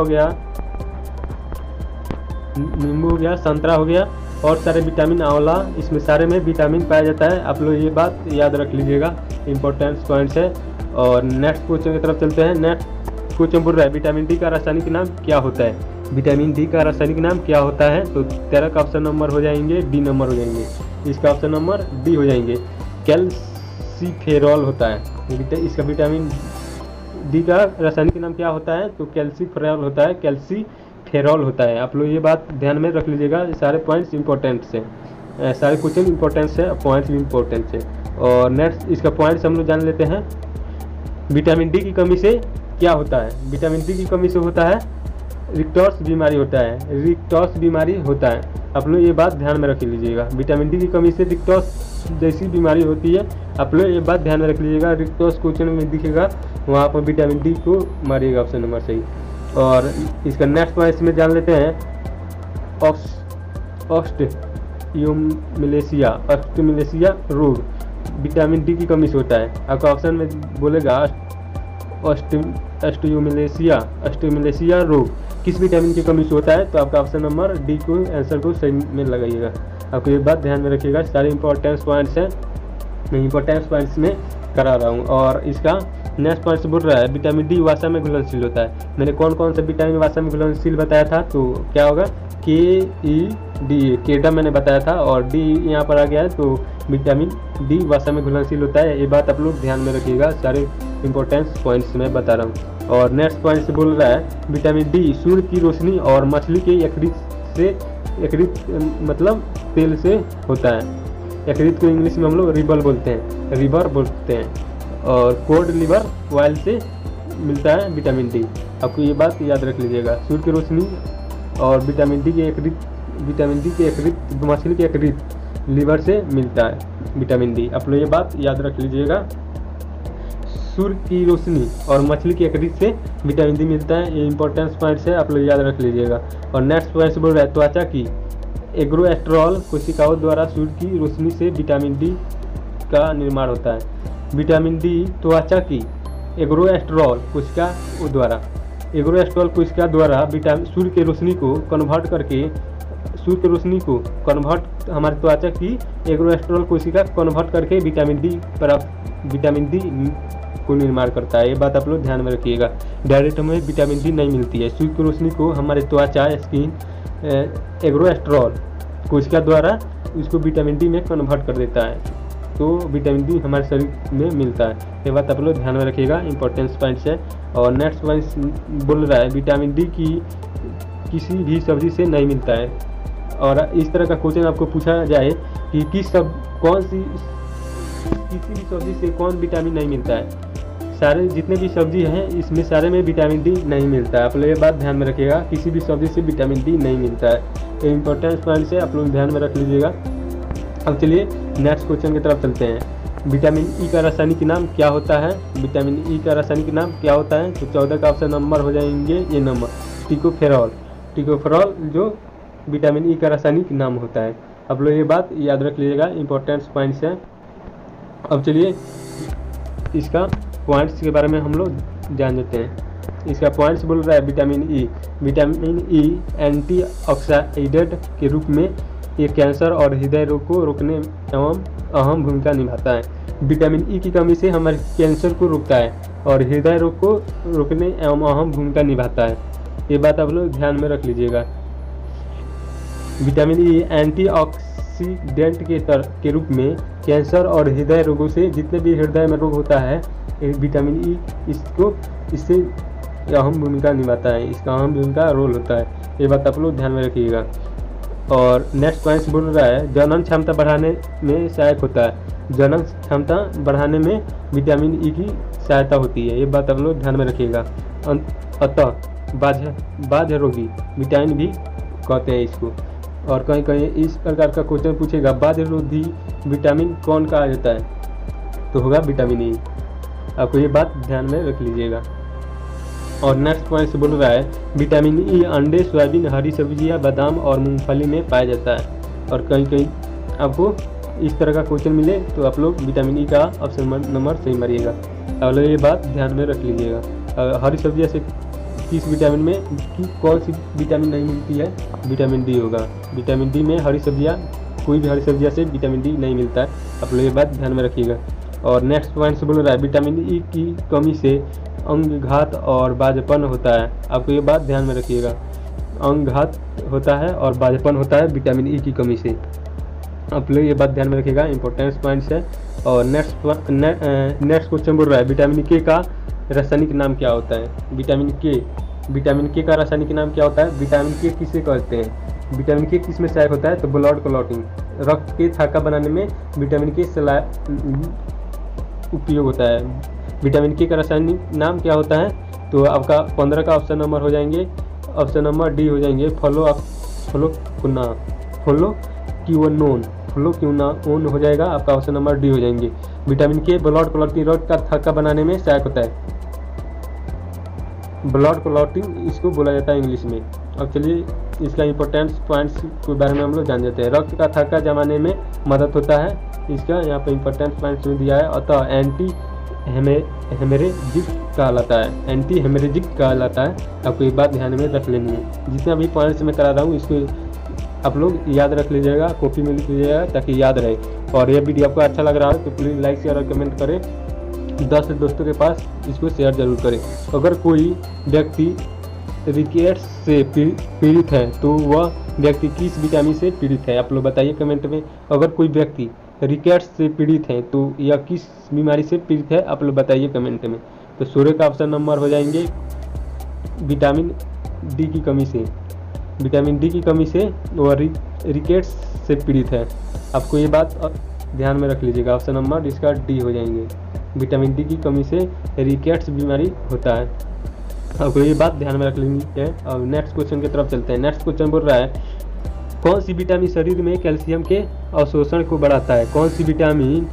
हो गया और सारे विटामिन, आंवला, इसमें सारे में विटामिन पाया जाता है। आप लोग ये बात याद रख लीजिएगा, इंपॉर्टेंट पॉइंट्स है। और नेक्स्ट क्वेश्चन की तरफ चलते हैं। नेक्स्ट क्वेश्चन बोल रहा है विटामिन डी का रासायनिक नाम क्या होता है? विटामिन डी का रासायनिक नाम क्या होता है? तो 13 का ऑप्शन नंबर हो जाएंगे डी नंबर हो जाएंगे, इसका ऑप्शन नंबर डी हो जाएंगे। कैल्सीफेरॉल होता है। इसका विटामिन डी का रासायनिक नाम क्या होता है? तो कैल्सीफेरॉल होता है, कैल्सीफेरॉल होता है। आप लोग ये बात ध्यान में रख लीजिएगा, सारे पॉइंट्स इंपॉर्टेंट्स हैं, सारे क्वेश्चन इंपॉर्टेंट्स है, पॉइंट्स भी इंपॉर्टेंट्स है। और नेक्स्ट इसका पॉइंट्स हम लोग जान लेते हैं। विटामिन डी की कमी से क्या होता है? विटामिन डी की कमी से होता है रिक्टोस बीमारी होता है, रिक्टोस बीमारी होता है। आप लोग ये बात ध्यान में रख लीजिएगा, विटामिन डी की कमी से रिक्टोस जैसी बीमारी होती है। आप लोग ये बात ध्यान में रख लीजिएगा, रिक्टोस क्वेश्चन में दिखेगा, वहाँ पर विटामिन डी को मारिएगा ऑप्शन नंबर सही। और इसका नेक्स्ट पॉइंट में जान लेते हैं ऑस्टियोमिलेशिया रोग विटामिन डी की कमी से होता है। आपका ऑप्शन में बोलेगा ऑस्टियोमिलेशिया रोग किस विटामिन की कमी से होता है? तो आपका ऑप्शन नंबर डी को आंसर को सही में लगाइएगा। आपको ये बात ध्यान में रखिएगा, सारे इंपॉर्टेंट पॉइंट्स हैं, मैं इंपॉर्टेंट पॉइंट्स में करा रहा हूँ। और इसका नेक्स्ट पॉइंट बोल रहा है विटामिन डी वसा में घुलनशील होता है। मैंने कौन कौन सा विटामिन वसा में घुलनशील बताया था? तो क्या होगा? KEDA, केडा मैंने बताया था, और डी यहाँ पर आ गया है, तो विटामिन डी वसा में घुलनशील होता है। ये बात आप लोग ध्यान में रखिएगा, सारे इंपॉर्टेंट पॉइंट्स मैं बता रहा हूँ। और नेक्स्ट पॉइंट से बोल रहा है विटामिन डी सूर्य की रोशनी और मछली के यकृत मतलब तेल से होता है। यकृत को इंग्लिश में हम लोग रिवर बोलते हैं। और कोड लिवर ऑयल से मिलता है विटामिन डी। आपको ये बात याद रख लीजिएगा, सूर्य की रोशनी और विटामिन डी के विटामिन डी के यकृत, मछली के यकृत लीवर से मिलता है विटामिन डी। आप लोग ये बात याद रख लीजिएगा। सूर्य की रोशनी और मछली के यकृत से विटामिन डी मिलता है। ये इंपॉर्टेंस पॉइंट्स है, आप लोग याद रख लीजिएगा। और नेक्स्ट पॉइंट बोल रहा है त्वचा की एग्रोएस्ट्रॉल कोशिकाओं द्वारा सूर्य की रोशनी से विटामिन डी का निर्माण होता है। विटामिन डी त्वचा की एग्रोएस्ट्रॉल कोशिका द्वारा, एग्रोएस्ट्रॉल कोशिका द्वारा विटामिन सूर्य की रोशनी को कन्वर्ट करके, सूर्य की रोशनी को कन्वर्ट हमारे त्वचा की एग्रोएस्ट्रॉल कोशिका कन्वर्ट करके विटामिन डी प्राप्त, विटामिन डी को निर्माण करता है। ये बात आप लोग ध्यान में रखिएगा। डायरेक्ट हमें विटामिन डी नहीं मिलती है। सूर्य की रोशनी को हमारे त्वचा स्किन एग्रोएस्ट्रॉल कोशिका द्वारा उसको विटामिन डी में कन्वर्ट कर देता है, तो विटामिन डी हमारे शरीर में मिलता है। ये बात आप लोग ध्यान में रखिएगा, इंपॉर्टेंस पॉइंट्स है। और नेक्स्ट पॉइंट बोल रहा है विटामिन डी की किसी भी सब्जी से नहीं मिलता है। और इस तरह का क्वेश्चन आपको पूछा जाए कि किसी भी सब्जी से कौन विटामिन नहीं मिलता है, सारे जितने भी सब्जी हैं इसमें सारे में विटामिन डी नहीं मिलता है। आप लोग ये बात ध्यान में रखिएगा, किसी भी सब्जी से विटामिन डी नहीं मिलता है। ये इंपॉर्टेंस पॉइंट से आप लोग ध्यान में रख लीजिएगा। अब चलिए नेक्स्ट क्वेश्चन की तरफ चलते हैं। विटामिन ई का रासायनिक नाम क्या होता है? विटामिन ई का रासायनिक नाम क्या होता है? तो 14 का ऑप्शन नंबर हो जाएंगे ये नंबर टिकोफेरॉल। टिकोफेरॉल जो विटामिन ई का रासायनिक नाम होता है। आप लोग ये बात याद रख लीजिएगा, इंपॉर्टेंट पॉइंट्स है। अब चलिए इसका पॉइंट्स के बारे में हम लोग जान लेते हैं। इसका पॉइंट्स बोल रहा है vitamin E. Vitamin E antioxidant के रूप में ये कैंसर और हृदय रोग को रोकने एवं अहम भूमिका निभाता है। विटामिन ई की कमी से हमारे कैंसर को रोकता है और हृदय रोग को रोकने एवं अहम भूमिका निभाता है। ये बात आप लोग ध्यान में रख लीजिएगा। विटामिन ई एंटीऑक्सीडेंट के रूप में कैंसर और हृदय रोगों से, जितने भी हृदय में रोग होता है, विटामिन ई इससे अहम भूमिका निभाता है, इसका अहम भूमिका रोल होता है। ये बात आप लोग ध्यान में रखिएगा। और नेक्स्ट पॉइंट बोल रहा है जनन क्षमता बढ़ाने में सहायक होता है। जनन क्षमता बढ़ाने में विटामिन ई की सहायता होती है। ये बात आप लोग ध्यान में रखिएगा। अतः बाह्य रोगी विटामिन भी कहते हैं इसको। और कहीं कहीं इस प्रकार का क्वेश्चन पूछेगा, बाह्य रोधी विटामिन कौन कहा जाता है? तो होगा विटामिन ई। आपको ये बात ध्यान में रख लीजिएगा। और नेक्स्ट पॉइंट से बोल रहा है विटामिन ई अंडे, सोयाबीन, हरी सब्जियां, बादाम और मूंगफली में पाया जाता है। और कहीं कहीं आपको इस तरह का क्वेश्चन मिले तो आप लोग विटामिन ई का ऑप्शन नंबर सही मारिएगा। आप लोग ये बात ध्यान में रख लीजिएगा। हरी सब्जियां से किस विटामिन में कौन सी विटामिन नहीं मिलती है? विटामिन डी होगा। विटामिन डी में हरी सब्जियां, कोई भी हरी सब्जियां से विटामिन डी नहीं मिलता है। आप लोग ये बात ध्यान में रखिएगा। और नेक्स्ट पॉइंट से बोल रहा है विटामिन ई की कमी से अंगघात और बाझपन होता है। आपको ये बात ध्यान में रखिएगा, अंगघात होता है और बाझपन होता है विटामिन ई की कमी से। आप लोग ये बात ध्यान में रखिएगा, इंपॉर्टेंट पॉइंट्स है। और नेक्स्ट क्वेश्चन बोल रहा है विटामिन के का रासायनिक नाम क्या होता है? विटामिन के का रासायनिक नाम क्या होता है? विटामिन के किसे कहते हैं? विटामिन के किस में सहायक होता है? तो ब्लड क्लॉटिंग, रक्त के थाका बनाने में विटामिन के उपयोग होता है। विटामिन के का रासायनिक नाम क्या होता है? तो आपका 15 का ऑप्शन नंबर हो जाएंगे, ऑप्शन नंबर डी हो जाएंगे फ्लोक्विनोन हो जाएगा। आपका ऑप्शन नंबर डी हो जाएंगे। विटामिन के ब्लड क्लॉटिंग, रक्त का थक्का बनाने में सहायक होता है। ब्लड क्लॉटिंग इसको बोला जाता है इंग्लिश में। अब चलिए इसका इंपॉर्टेंट पॉइंट्स के बारे में हम लोग जान लेते हैं। रक्त का थक्का जमाने में मदद होता है, इसका यहाँ पे इंपॉर्टेंट पॉइंट्स में दिया है। अतः एंटी हेमरेजिक कहलाता है, एंटी हेमरेजिक कहलाता है। आपको ये बात ध्यान में रख लेनी है। जितना भी पॉइंट्स मैं करा रहा हूँ इसको आप लोग याद रख लीजिएगा, कॉपी में लिख लीजिएगा ताकि याद रहे। और ये वीडियो आपको अच्छा लग रहा है तो प्लीज़ लाइक शेयर और कमेंट करें। 10 दोस्तों के पास इसको शेयर जरूर करें। अगर कोई व्यक्ति रिकेट्स से पीड़ित है तो वह व्यक्ति किस विटामिन से पीड़ित है? आप लोग बताइए कमेंट में। अगर कोई व्यक्ति रिकेट्स से पीड़ित है तो यह किस बीमारी से पीड़ित है? आप लोग बताइए कमेंट में। तो 16 का ऑप्शन नंबर हो जाएंगे विटामिन डी की कमी से। विटामिन डी की कमी से वह रिकेट्स से पीड़ित है। आपको ये बात ध्यान में रख लीजिएगा। ऑप्शन नंबर इसका डी हो जाएंगे। विटामिन डी की कमी से रिकेट्स बीमारी होता है। आपको ये बात ध्यान में रख लेनी है। और नेक्स्ट क्वेश्चन की तरफ चलते हैं। नेक्स्ट क्वेश्चन बोल रहा है कौन सी विटामिन शरीर में कैल्शियम के अवशोषण को बढ़ाता है? कौन सी विटामिन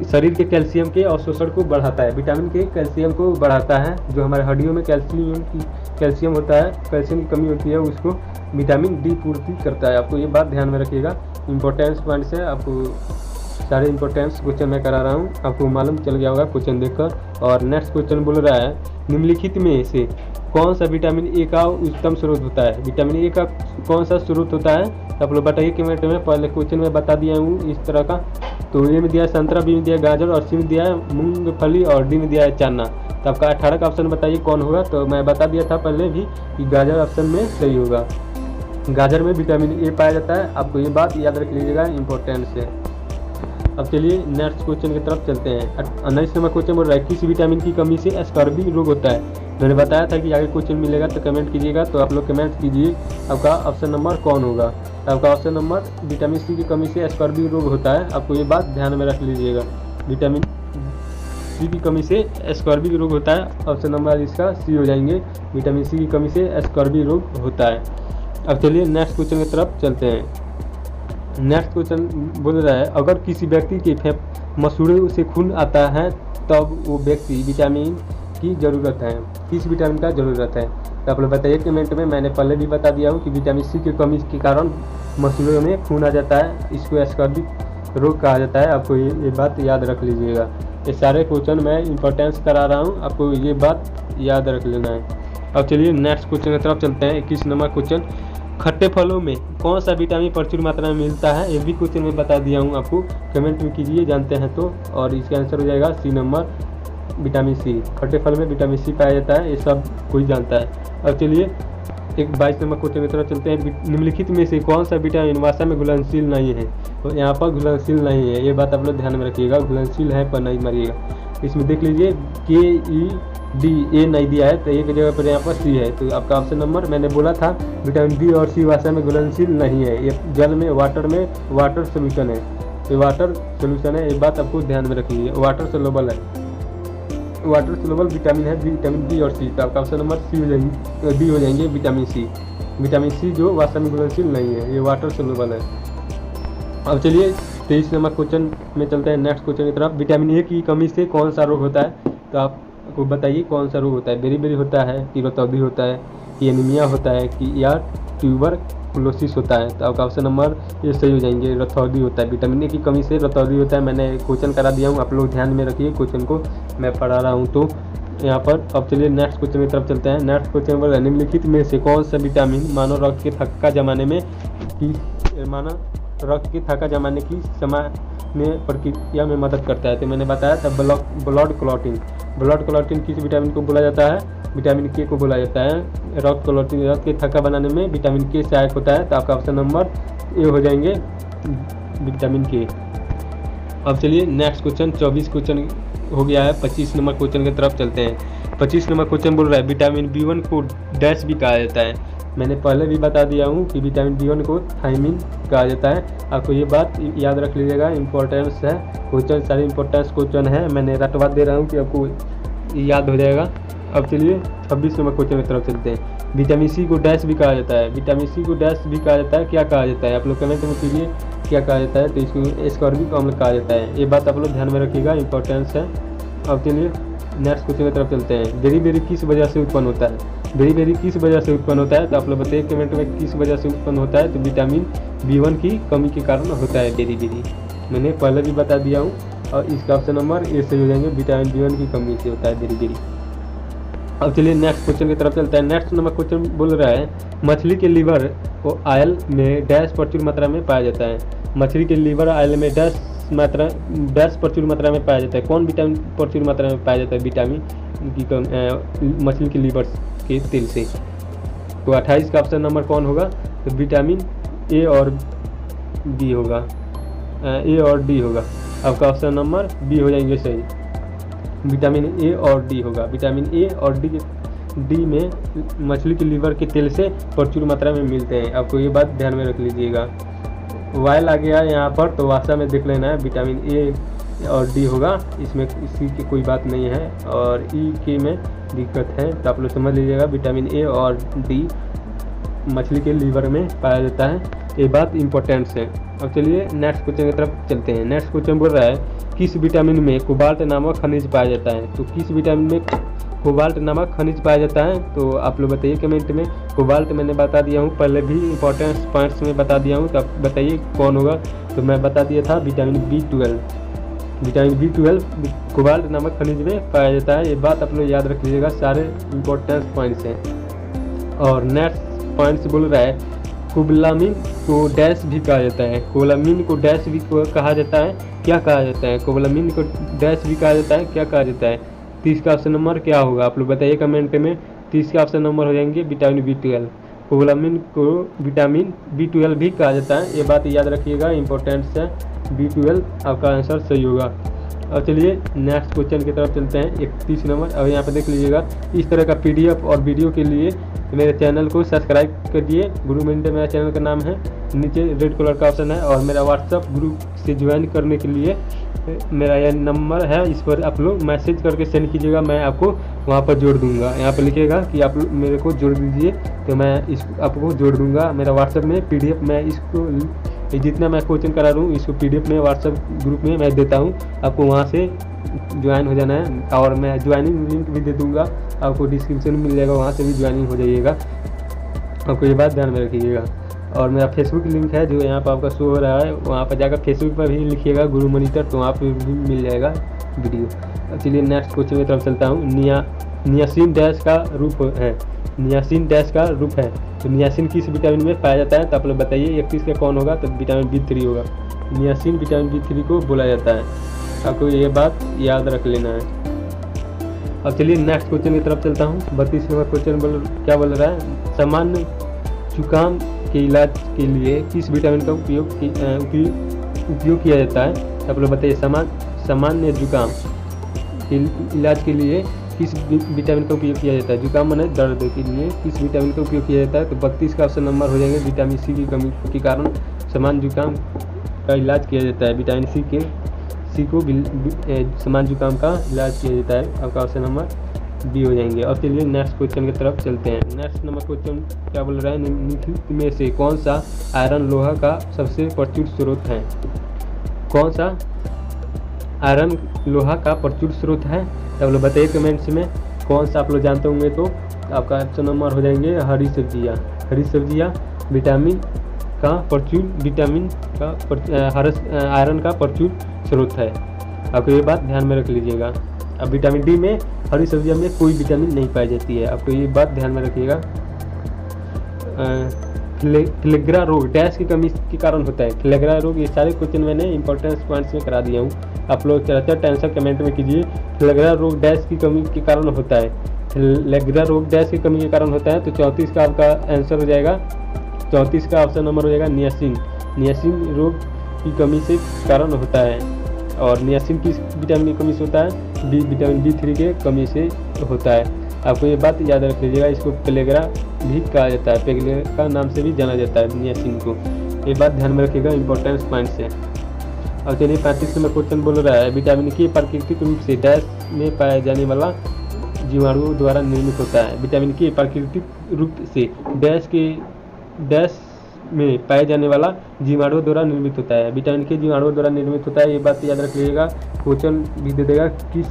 शरीर के कैल्शियम के अवशोषण को बढ़ाता है? विटामिन के कैल्शियम को बढ़ाता है। जो हमारे हड्डियों में कैल्शियम होता है, कैल्शियम की कमी होती है, उसको विटामिन डी पूर्ति करता है। आपको ये बात ध्यान में रखिएगा। इंपॉर्टेंस पॉइंट से आपको सारे इंपॉर्टेंस क्वेश्चन मैं करा रहा हूँ, आपको मालूम चल गया होगा क्वेश्चन देखकर। और नेक्स्ट क्वेश्चन बोल रहा है, निम्नलिखित में से कौन सा विटामिन ए का उच्चतम स्रोत होता है? विटामिन ए का कौन सा स्रोत होता है? तो आप लोग बताइए कमेंट में। पहले क्वेश्चन में बता दिया हूँ इस तरह का। तो ए में दिया है संतरा, बी में दिया है गाजर, और सी में दिया है मूंगफली, और डी में दिया है चना। तो आपका 18 का ऑप्शन बताइए कौन होगा। तो मैं बता दिया था पहले भी कि गाजर ऑप्शन में सही होगा। गाजर में विटामिन ए पाया जाता है। आपको ये बात याद रख लीजिएगा इंपॉर्टेंट से। अब चलिए नेक्स्ट क्वेश्चन की तरफ चलते हैं। 19 नंबर क्वेश्चन बोल रहा है, किस विटामिन की कमी से स्कर्वी रोग होता है? मैंने बताया था कि आगे क्वेश्चन मिलेगा तो कमेंट कीजिएगा। तो आप लोग कमेंट कीजिए आपका ऑप्शन नंबर कौन होगा। तो आपका ऑप्शन नंबर विटामिन सी की कमी से स्कर्वी रोग होता है। आपको ये बात ध्यान में रख लीजिएगा, विटामिन सी की कमी से स्कर्वी रोग होता है। ऑप्शन नंबर इसका सी हो जाएंगे, विटामिन सी की कमी से स्कर्वी रोग होता है। अब चलिए नेक्स्ट क्वेश्चन की तरफ चलते हैं। नेक्स्ट क्वेश्चन बोल रहा है, अगर किसी व्यक्ति के मसूड़े से खून आता है तब वो व्यक्ति विटामिन की ज़रूरत है, किस विटामिन का ज़रूरत है? तो आप लोग बताइए कमेंट में। मैंने पहले भी बता दिया हूँ कि विटामिन सी की कमी के कारण मसूड़े में खून आ जाता है, इसको स्कर्वी रोग कहा जाता है। आपको ये बात याद रख लीजिएगा। ये सारे क्वेश्चन मैं इंपॉर्टेंस करा रहा हूँ, आपको ये बात याद रख लेना है। अब चलिए नेक्स्ट क्वेश्चन की तरफ चलते हैं। 21 नंबर क्वेश्चन, खट्टे फलों में कौन सा विटामिन प्रचुर मात्रा में मिलता है? ये भी क्वेश्चन में बता दिया हूँ आपको, कमेंट में कीजिए जानते हैं तो। और इसका आंसर हो जाएगा सी नंबर, विटामिन सी। खट्टे फल में विटामिन सी पाया जाता है, ये सब कोई जानता है। अब चलिए 22 नंबर क्वेश्चन की तरफ चलते हैं। निम्नलिखित में से कौन सा विटामिन वास्तव में घुलनशील नहीं है? तो यहाँ पर घुलनशील नहीं है, ये बात आप लोग ध्यान में रखिएगा। घुलनशील है पर नहीं मारिएगा। इसमें देख लीजिए KED, ए नहीं दिया है तो एक जगह पर यहाँ पर सी है। तो आपका ऑप्शन नंबर, मैंने बोला था विटामिन डी और सी वास्तव में घुलनशील नहीं है, ये जल में वाटर सोल्यूशन है। तो वाटर सोल्यूशन है, ये बात आपको ध्यान में रखिए। वाटर सोल्यूबल है, वाटर सोल्यूबल विटामिन है विटामिन डी और सी। तो आपका ऑप्शन नंबर सी हो जाएंगे, डी हो जाएंगे, विटामिन सी। विटामिन सी जो वास्तव में घुलनशील नहीं है, ये वाटर सोल्यूबल है। अब चलिए 23 नंबर क्वेश्चन में चलते हैं नेक्स्ट क्वेश्चन की तरफ। विटामिन ए की कमी से कौन सा रोग होता है? तो आपको बताइए कौन सा रोग होता है? बेरी होता है कि रतौंधी होता है कि एनीमिया होता है कि या ट्यूबरकुलोसिस होता है? तो आपका ऑप्शन नंबर ये सही हो जाएंगे, रतौंधी होता है। विटामिन ए की कमी से रतौंधी होता है। मैंने क्वेश्चन करा दिया हूँ, आप लोग ध्यान में रखिए, क्वेश्चन को मैं पढ़ा रहा हूँ तो यहाँ पर। अब चलिए नेक्स्ट क्वेश्चन की तरफ चलते हैं। नेक्स्ट क्वेश्चन पर, निम्नलिखित में से कौन सा विटामिन मानव रक्त के थक्का जमाने की सामान्य प्रक्रिया में मदद करता है? तो मैंने बताया था ब्लड क्लॉटिंग किस विटामिन को बोला जाता है? विटामिन के को बोला जाता है। रक्त क्लॉटिंग, रक्त के थक्का बनाने में विटामिन के सहायक होता है। तो आपका ऑप्शन नंबर ए हो जाएंगे, विटामिन के। अब चलिए नेक्स्ट क्वेश्चन 24 क्वेश्चन हो गया है। 25 नंबर क्वेश्चन की तरफ चलते हैं। 25 नंबर क्वेश्चन बोल रहा है, विटामिन B1 को डैश भी कहा जाता है। मैंने पहले भी बता दिया हूँ कि विटामिन B1 को थायमिन कहा जाता है। आपको ये बात याद रख लीजिएगा, इंपॉर्टेंस है क्वेश्चन, सारे इंपॉर्टेंस क्वेश्चन है, मैंने रटवा दे रहा हूँ कि आपको याद हो जाएगा। अब चलिए 26 नंबर क्वेश्चन की तरफ चलते हैं। विटामिन सी को डैश भी कहा जाता है। विटामिन सी को डैश भी कहा जाता है, क्या कहा जाता है? आप लोग कमेंट में कीजिए क्या कहा जाता है। तो इसको एस्कॉर्बिक अम्ल कहा जाता है, ये बात आप लोग ध्यान में रखिएगा, इंपॉर्टेंस है। अब चलिए नेक्स्ट क्वेश्चन की तरफ चलते हैं। बेरी किस वजह से उत्पन्न होता है? बेरी किस वजह से उत्पन्न होता है? तो आप लोग बताइए कमेंट में किस वजह से उत्पन्न होता है। तो विटामिन B1 की कमी के कारण होता है बेरी। मैंने पहले भी बता दिया हूँ। और इसका ऑप्शन नंबर ए सही हो जाएंगे, विटामिन B1 की कमी से होता है बेरी। अब चलिए नेक्स्ट क्वेश्चन की तरफ चलते हैं। नेक्स्ट नंबर क्वेश्चन बोल रहा है, मछली के लीवर को आयल में डैश प्रचुर मात्रा में पाया जाता है। मछली के लीवर आयल में डैश प्रचुर मात्रा में पाया जाता है। कौन विटामिन प्रचुर मात्रा में पाया जाता है? विटामिन की मछली के लीवर के तेल से। तो 28 का ऑप्शन नंबर कौन होगा? तो विटामिन ए और बी होगा, ए और डी होगा। आपका ऑप्शन नंबर बी हो जाएंगे सही, विटामिन ए और डी होगा। विटामिन ए और डी में मछली के लीवर के तेल से प्रचुर मात्रा में मिलते हैं। आपको ये बात ध्यान में रख लीजिएगा। वायल आ गया यहाँ पर, तो वास्तव में देख लेना है, विटामिन ए और डी होगा, इसमें इसी की कोई बात नहीं है। और ई के में दिक्कत है, तो आप लोग समझ लीजिएगा, विटामिन ए और डी मछली के लीवर में पाया जाता है। ये बात इम्पोर्टेंट्स है। अब चलिए नेक्स्ट क्वेश्चन की तरफ चलते हैं। नेक्स्ट क्वेश्चन बोल रहा है किस विटामिन में कोबाल्ट नामक खनिज पाया जाता है। तो किस विटामिन में कोबाल्ट नामक खनिज पाया जाता है, तो आप लोग बताइए कमेंट में। कोबाल्ट मैंने बता दिया हूँ, पहले भी इंपॉर्टेंट पॉइंट्स में बता दिया हूँ, तो आप बताइए कौन होगा। तो मैं बता दिया था vitamin B12। Vitamin B12 cobalt नामक खनिज में पाया जाता है। ये बात आप लोग याद रख लीजिएगा, सारे इंपॉर्टेंट पॉइंट्स हैं। और नेक्स्ट पॉइंट्स बोल रहा है कोबालामिन को डैश भी कहा जाता है। कोबालामिन को डैश भी कहा जाता है, क्या कहा जाता है? कोबालामिन को डैश भी कहा जाता है, क्या कहा जाता है? 30 का ऑप्शन नंबर क्या होगा, आप लोग बताइए कमेंट में। 30 का ऑप्शन नंबर हो जाएंगे विटामिन B12। कोबालामिन को विटामिन B12 भी कहा जाता है, ये बात याद रखिएगा, इंपॉर्टेंट है। B12 आपका आंसर सही होगा। और चलिए नेक्स्ट क्वेश्चन की तरफ चलते हैं, 31 नंबर। और यहाँ पर देख लीजिएगा, इस तरह का PDF और वीडियो के लिए मेरे चैनल को सब्सक्राइब करिए। गुरु मेंटर मेरा चैनल का नाम है, नीचे रेड कलर का ऑप्शन है। और मेरा व्हाट्सअप ग्रुप से ज्वाइन करने के लिए मेरा यह नंबर है, इस पर आप लोग मैसेज करके सेंड कीजिएगा, मैं आपको वहाँ पर जोड़ दूंगा। यहाँ पर लिखिएगा कि आप मेरे को जोड़ दीजिए, तो मैं आपको जोड़ दूंगा मेरा व्हाट्सअप में। PDF मैं इसको जितना मैं कोचिंग करा रहा हूँ इसको PDF में व्हाट्सअप ग्रुप में मैं देता हूँ, आपको वहाँ से ज्वाइन हो जाना है। और मैं ज्वाइनिंग लिंक भी दे दूँगा, आपको डिस्क्रिप्शन में मिल जाएगा, वहाँ से भी ज्वाइनिंग हो जाइएगा। आपको ये बात ध्यान में रखिएगा। और मेरा फेसबुक लिंक है जो यहाँ पर आपका शो हो रहा है, वहाँ पर जाकर फेसबुक पर भी लिखिएगा गुरु मॉनिटर, तो वहाँ पर भी मिल जाएगा वीडियो। चलिए नेक्स्ट क्वेश्चन की तरफ चलता हूँ। नियासिन डैश का रूप है। नियासिन डैश का रूप है, तो नियासिन किस विटामिन में पाया जाता है, तो आप लोग बताइए। 31 का कौन होगा, तो विटामिन B3 होगा। नियासिन विटामिन B3 को बोला जाता है, आपको ये बात याद रख लेना है। अब चलिए नेक्स्ट क्वेश्चन की तरफ चलता हूँ। 32 नंबर क्वेश्चन क्या बोल रहा है, सामान्य जुकाम के इलाज के लिए किस विटामिन का उपयोग किया जाता है, तो आप लोग बताइए। सामान्य जुकाम के इलाज के लिए किस विटामिन का उपयोग किया जाता है? जुकाम माने दर्द के लिए किस विटामिन का उपयोग किया जाता है? तो 32 का ऑप्शन नंबर हो जाएंगे विटामिन C की कमी के कारण सामान्य जुकाम का इलाज किया जाता है। विटामिन C को सामान्य जुकाम का इलाज किया जाता है, आपका ऑप्शन नंबर B हो जाएंगे। और चलिए नेक्स्ट क्वेश्चन की तरफ चलते हैं। नेक्स्ट नंबर क्वेश्चन क्या बोल रहा है, निम्नलिखित में से कौन सा आयरन लोहा का सबसे प्रचुर स्रोत है? कौन सा आयरन लोहा का प्रचुर स्रोत है, तो आप लोग बताइए कमेंट्स में कौन सा आप लोग जानते होंगे। तो आपका ऑप्शन नंबर हो जाएंगे हरी सब्जियाँ। हरी सब्जियाँ आयरन का प्रचुर स्रोत है, आपको ये बात ध्यान में रख लीजिएगा। अब विटामिन D में हरी सब्जियों में कोई विटामिन नहीं पाई जाती है, आपको ये बात ध्यान में रखिएगा। फ्लेग्रा रोग डैश की कमी के कारण होता है। फ्लेग्रा रोग, ये सारे क्वेश्चन मैंने इंपॉर्टेंस पॉइंट्स में करा दिया हूँ, आप लोग चर्चा आंसर कमेंट में कीजिए। फ्लेग्रा रोग डैश की कमी के कारण होता है। फ्लेग्रा रोग डैश की कमी के कारण होता है, तो 34 का आपका आंसर हो जाएगा। 34 का ऑप्शन नंबर हो जाएगा नियासिन। नियासिन रोग की कमी से कारण होता है। और नियासिन किस विटामिन की कमी से होता है? विटामिन B3 के कमी से होता है, आपको ये बात याद रख लीजिएगा। इसको प्लेग्रा भी कहा जाता है, प्लेग्रा नाम से भी जाना जाता है नियासिन को, ये बात ध्यान में रखिएगा, इंपॉर्टेंस पॉइंट से। और चलिए 35 में क्वेश्चन बोल रहा है विटामिन के प्राकृतिक रूप से डैश में पाया जाने वाला जीवाणुओं द्वारा निर्मित होता है। विटामिन के प्राकृतिक रूप से डैश में पाए जाने वाला जीवाणुओं द्वारा निर्मित होता है। विटामिन के जीवाणुओं द्वारा निर्मित होता है, ये बात याद रख लीजिएगा। क्वेश्चन भी दे देगा किस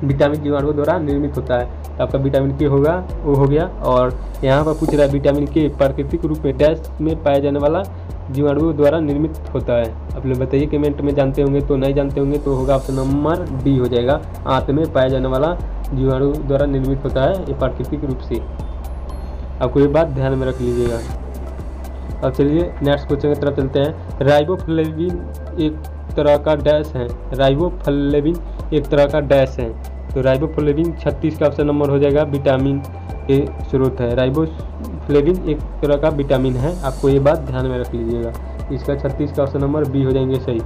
विटामिन जीवाणुओं द्वारा निर्मित होता है, तो आपका विटामिन के होगा, वो हो गया। और यहाँ पर पूछ रहा है विटामिन के प्राकृतिक रूप में डैश में पाया जाने वाला जीवाणुओं द्वारा निर्मित होता है, आप लोग बताइए कमेंट में। जानते होंगे तो, नहीं जानते होंगे तो होगा ऑप्शन नंबर D हो जाएगा। आंत में पाया जाने वाला जीवाणु द्वारा निर्मित होता है ये प्राकृतिक रूप से, आपको ये बात ध्यान में रख लीजिएगा। अब चलिए नेक्स्ट क्वेश्चन की तरफ चलते हैं। राइबोफ्लेविन एक तरह का डैश है। राइबोफ्लेविन एक तरह का डैश है, तो राइबोफ्लेविन 36 का ऑप्शन नंबर हो जाएगा विटामिन के स्रोत है। राइबोफ्लेविन एक तरह का विटामिन है, आपको ये बात ध्यान में रख लीजिएगा। इसका 36 का ऑप्शन नंबर B हो जाएंगे सही।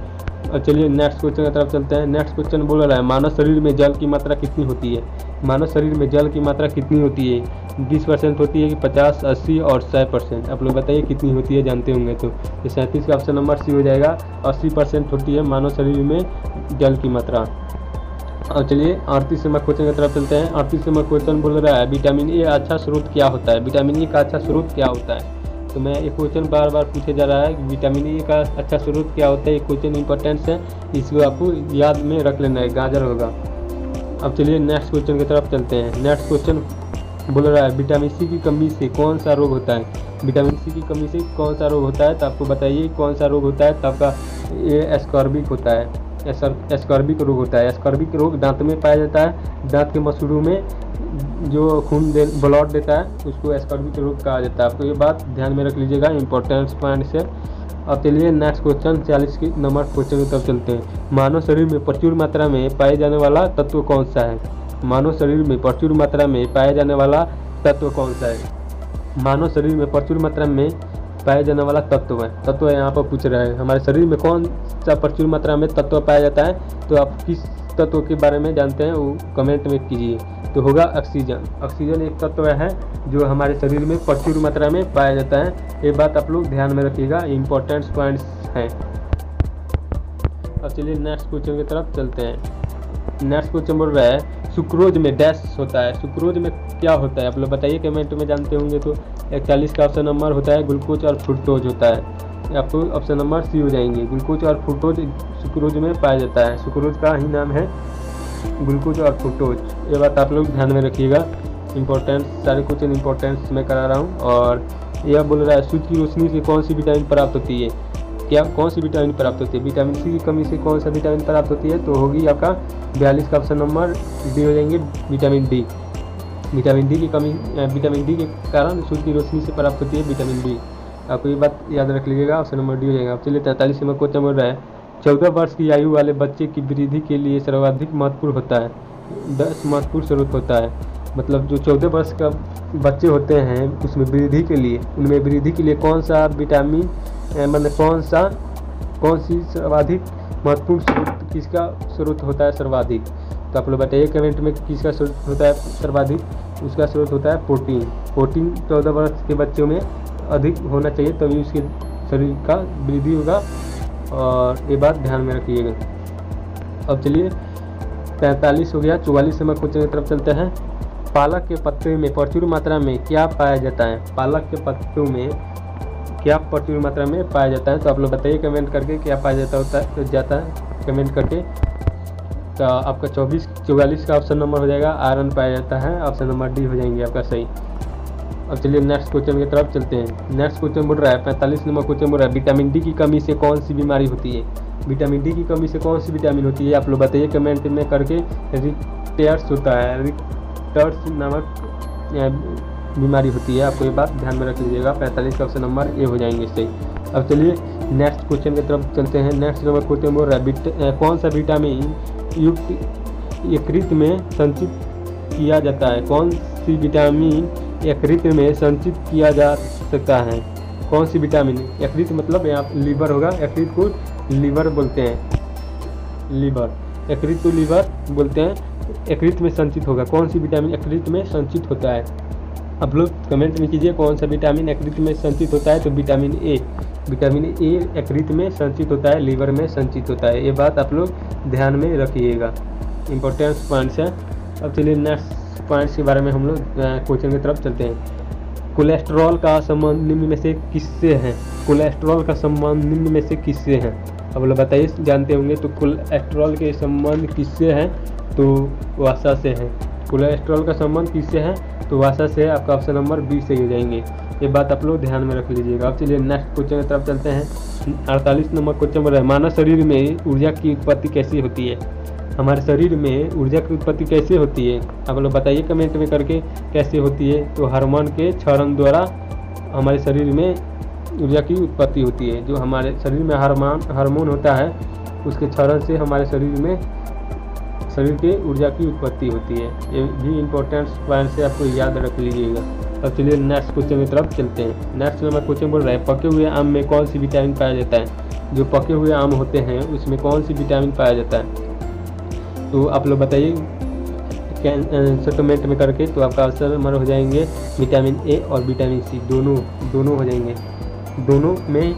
और चलिए नेक्स्ट क्वेश्चन की तरफ चलते हैं। नेक्स्ट क्वेश्चन बोल रहा है मानव शरीर में जल की मात्रा कितनी होती है? मानव शरीर में जल की मात्रा कितनी होती है? 20% होती है कि 50, 80 और 100%? आप लोग बताइए कितनी होती है, जानते होंगे तो। 37 का ऑप्शन नंबर C हो जाएगा। 80% होती है मानव शरीर में जल की मात्रा। और चलिए 38 नंबर क्वेश्चन की तरफ चलते हैं। 38 नंबर क्वेश्चन बोल रहा है विटामिन ए अच्छा स्रोत क्या होता है, विटामिन ए का अच्छा स्रोत क्या होता है। तो मैं एक क्वेश्चन बार बार पूछे जा रहा है कि विटामिन ए का अच्छा स्रोत क्या होता है। ये क्वेश्चन इंपॉर्टेंस है, इसको आपको याद में रख लेना है, गाजर होगा। अब चलिए नेक्स्ट क्वेश्चन की तरफ चलते हैं। नेक्स्ट क्वेश्चन बोल रहा है विटामिन सी की कमी से कौन सा रोग होता है, विटामिन सी की कमी से कौन सा रोग होता है। तो आपको बताइए कौन सा रोग होता है। तो आपका ये एस्कॉर्बिक होता है, एस्कॉर्बिक रोग होता है। एस्कॉर्बिक रोग दांत में पाया जाता है, दांत के मसूड़ों में जो खून ब्लड देता है उसको एस्कॉर्बिक रोग कहा जाता है। आपको ये बात ध्यान में रख लीजिएगा, इंपॉर्टेंस पॉइंट से। अब चलिए नेक्स्ट क्वेश्चन 40 नंबर क्वेश्चन की तरफ चलते हैं। मानव शरीर में प्रचुर मात्रा में पाए जाने वाला तत्व कौन सा है, मानव शरीर में प्रचुर मात्रा में पाया जाने वाला तत्व कौन सा है। मानव शरीर में प्रचुर मात्रा में पाया जाने वाला तत्व यहाँ पर पूछ रहा है हमारे शरीर में कौन सा प्रचुर मात्रा में तत्व पाया जाता है। तो आप किस तत्व के बारे में जानते हैं वो कमेंट में कीजिए। तो होगा ऑक्सीजन। ऑक्सीजन एक तत्व है जो हमारे शरीर में प्रचुर मात्रा में पाया जाता है। ये बात आप लोग ध्यान में रखिएगा, इंपॉर्टेंट पॉइंट्स हैं। अब चलिए नेक्स्ट क्वेश्चन की तरफ चलते हैं। नेक्स्ट क्वेश्चन बोल रहा है सुक्रोज में डैश होता है, सुक्रोज में क्या होता है। आप लोग बताइए कमेंट में, जानते होंगे तो। 41 का ऑप्शन नंबर होता है ग्लूकोज और फ्रुक्टोज होता है। आपको ऑप्शन नंबर सी हो जाएंगे। ग्लूकोज और फ्रुक्टोज सुक्रोज में पाया जाता है, सुक्रोज का ही नाम है ग्लूकोज और फ्रुक्टोज। ये बात आप लोग ध्यान में रखिएगा, इंपॉर्टेंट सारे क्वेश्चन इंपॉर्टेंस मैं करा रहा हूँ। और यह बोल रहा है सूर्य की रोशनी से कौन सी विटामिन प्राप्त होती है, क्या कौन सी विटामिन प्राप्त होती है। विटामिन सी की कमी से कौन सा विटामिन प्राप्त होती है। तो होगी आपका 42 का ऑप्शन नंबर डी हो जाएंगे, विटामिन डी। विटामिन डी की कमी, विटामिन डी के कारण सूर्य की रोशनी से प्राप्त होती है विटामिन डी। आपको ये बात याद रख लीजिएगा, ऑप्शन नंबर डी हो जाएगा। अब चलिए 43 नंबर क्वेश्चन बोल रहा है 14 वर्ष की आयु वाले बच्चे की वृद्धि के लिए सर्वाधिक महत्वपूर्ण होता है, 10 महत्वपूर्ण स्रोत होता है। मतलब जो 14 वर्ष का बच्चे होते हैं उसमें वृद्धि के लिए, उनमें वृद्धि के लिए कौन सा विटामिन, मतलब कौन सी सर्वाधिक महत्वपूर्ण स्रोत, किसका स्रोत होता है सर्वाधिक। तो आप लोग बताइए कमेंट में किसका स्रोत होता है सर्वाधिक। उसका स्रोत होता है प्रोटीन। प्रोटीन 14 वर्ष के बच्चों में अधिक होना चाहिए, तभी उसके शरीर का वृद्धि होगा, और ये बात ध्यान में रखिएगा। अब चलिए 45 हो गया। 44 नंबर क्वेश्चन की तरफ चलते हैं। पालक के पत्ते में प्रचुर मात्रा में क्या पाया जाता है, पालक के पत्तों में क्या प्रचुर मात्रा में पाया जाता है। तो आप लोग बताइए कमेंट करके क्या पाया जाता है कमेंट करके। तो आपका 44 का ऑप्शन नंबर हो जाएगा आयरन पाया जाता है, ऑप्शन नंबर डी हो जाएंगे आपका सही। अब चलिए नेक्स्ट क्वेश्चन की तरफ चलते हैं। नेक्स्ट क्वेश्चन बोल रहा है 45 नंबर क्वेश्चन बोल रहा है विटामिन डी की कमी से कौन सी बीमारी होती है। विटामिन डी की कमी से कौन सी विटामिन होती है, आप लोग बताइए कमेंट में करके। रिटर्स होता है, रिटर्स नामक बीमारी होती है, आपको ये बात ध्यान में रख लीजिएगा। 45 का ऑप्शन नंबर ए हो जाएंगे सही। अब चलिए नेक्स्ट क्वेश्चन की तरफ चलते हैं। नेक्स्ट नंबर क्वेश्चन बोल रहा है कौन सा विटामिन युक्त यकृत में संचित किया जाता है, कौन सी विटामिन यकृत में संचित किया जा सकता है। कौन सी विटामिन, यकृत मतलब यहाँ लीवर होगा, यकृत को लीवर बोलते हैं, लीवर, यकृत को लीवर बोलते हैं, यकृत में संचित होगा। कौन सी विटामिन यकृत में संचित होता है, आप लोग कमेंट में कीजिए कौन सा विटामिन यकृत में संचित होता है। तो विटामिन ए, विटामिन ए यकृत में संचित होता है, लीवर में संचित होता है। ये बात आप लोग ध्यान में रखिएगा, इंपॉर्टेंट पॉइंट्स है। अब चलिए नेक्स्ट पॉइंट्स के बारे में हम लोग क्वेश्चन की तरफ चलते हैं। कोलेस्ट्रॉल का संबंध निम्न में से किससे है, कोलेस्ट्रॉल का संबंध निम्न में से किससे है, अब लोग बताइए जानते होंगे। तो कोलेस्ट्रॉल के संबंध किससे है, तो वसा से है। कोलेस्ट्रॉल का संबंध किससे है, तो वसा से है, आपका ऑप्शन नंबर बी सही हो जाएंगे। ये बात आप लोग ध्यान में रख लीजिएगा। अब चलिए नेक्स्ट क्वेश्चन की तरफ चलते हैं। 48 नंबर क्वेश्चन बोल रहा है मानव शरीर में ऊर्जा की उत्पत्ति कैसी होती है, हमारे शरीर में ऊर्जा की उत्पत्ति कैसे होती है, आप लोग बताइए कमेंट में करके कैसे होती है। तो हार्मोन के क्षरण द्वारा हमारे शरीर में ऊर्जा की उत्पत्ति होती है। जो हमारे शरीर में हार्मोन होता है उसके क्षरण से हमारे शरीर के ऊर्जा की उत्पत्ति होती है। ये भी इंपॉर्टेंट पॉइंट से आपको याद रख लीजिएगा। अब चलिए नेक्स्ट क्वेश्चन की तरफ चलते हैं। नेक्स्ट नंबर क्वेश्चन बोल रहा है पके हुए आम में कौन सी विटामिन पाया जाता है, जो पके हुए आम होते हैं उसमें कौन सी विटामिन पाया जाता है। तो आप लोग बताइए कमेंट में करके। तो आपका आंसर नंबर हो जाएंगे विटामिन ए और विटामिन सी, दोनों हो जाएंगे। दोनों में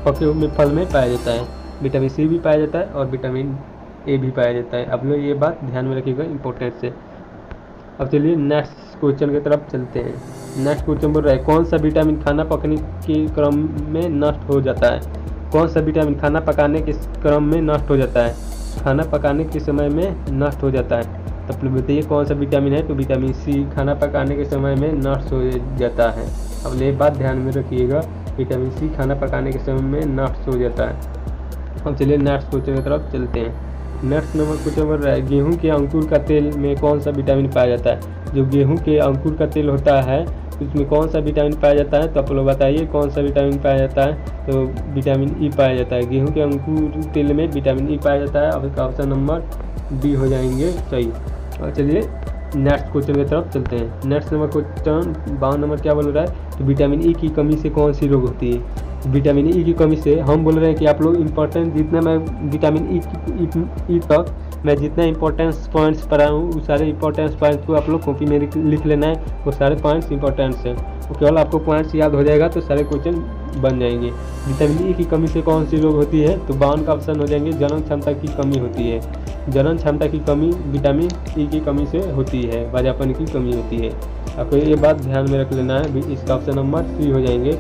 पके हुए फल में पाया जाता है, विटामिन सी भी पाया जाता है और विटामिन ए भी पाया जाता है। आप लोग ये बात ध्यान में रखिएगा इंपॉर्टेंट से। अब चलिए नेक्स्ट क्वेश्चन की तरफ चलते हैं। नेक्स्ट क्वेश्चन बोल रहा है कौन सा विटामिन खाना पकने के क्रम में नष्ट हो जाता है। कौन सा विटामिन खाना पकाने के क्रम में नष्ट हो जाता है, खाना पकाने के समय में नष्ट हो जाता है। तो आप लोग बताइए कौन सा विटामिन है। तो विटामिन सी खाना पकाने के समय में नष्ट हो जाता है। अब ये बात ध्यान में रखिएगा, विटामिन सी खाना पकाने के समय में नष्ट हो जाता है। अब चलिए नेक्स्ट क्वेश्चन की तरफ चलते हैं। नेक्स्ट नंबर क्वेश्चन बोल रहा है गेहूँ के अंकुर का तेल में कौन सा विटामिन पाया जाता है। जो गेहूँ के अंकुर का तेल होता है उसमें कौन सा विटामिन पाया जाता है। तो आप लोग बताइए कौन सा विटामिन पाया जाता है। तो विटामिन ई पाया जाता है। गेहूँ के अंकुर तेल में विटामिन ई पाया जाता है। अब इसका ऑप्शन नंबर डी हो जाएंगे सही। और चलिए नेक्स्ट क्वेश्चन की तरफ चलते हैं। नेक्स्ट नंबर क्वेश्चन 52 नंबर क्या बोल रहा है तो विटामिन ई की कमी से कौन सी रोग होती है। विटामिन ई की कमी से हम बोल रहे हैं कि आप लोग इंपॉर्टेंट जितना मैं विटामिन ई तक मैं जितना इंपॉर्टेंस पॉइंट्स पढ़ा हूँ उस सारे इंपॉर्टेंस पॉइंट्स को आप लोग कॉपी में लिख लेना है। वो सारे पॉइंट्स इंपॉर्टेंट्स हैं, तो केवल आपको पॉइंट्स याद हो जाएगा तो सारे क्वेश्चन बन जाएंगे। विटामिन ई की कमी से कौन सी रोग होती है। तो 52 का ऑप्शन हो जाएंगे जनन क्षमता की कमी होती है। जनन क्षमता की कमी विटामिन ई की कमी से होती है, बाजापन की कमी होती है। आपको ये बात ध्यान में रख लेना है। इसका ऑप्शन नंबर सी हो जाएंगे,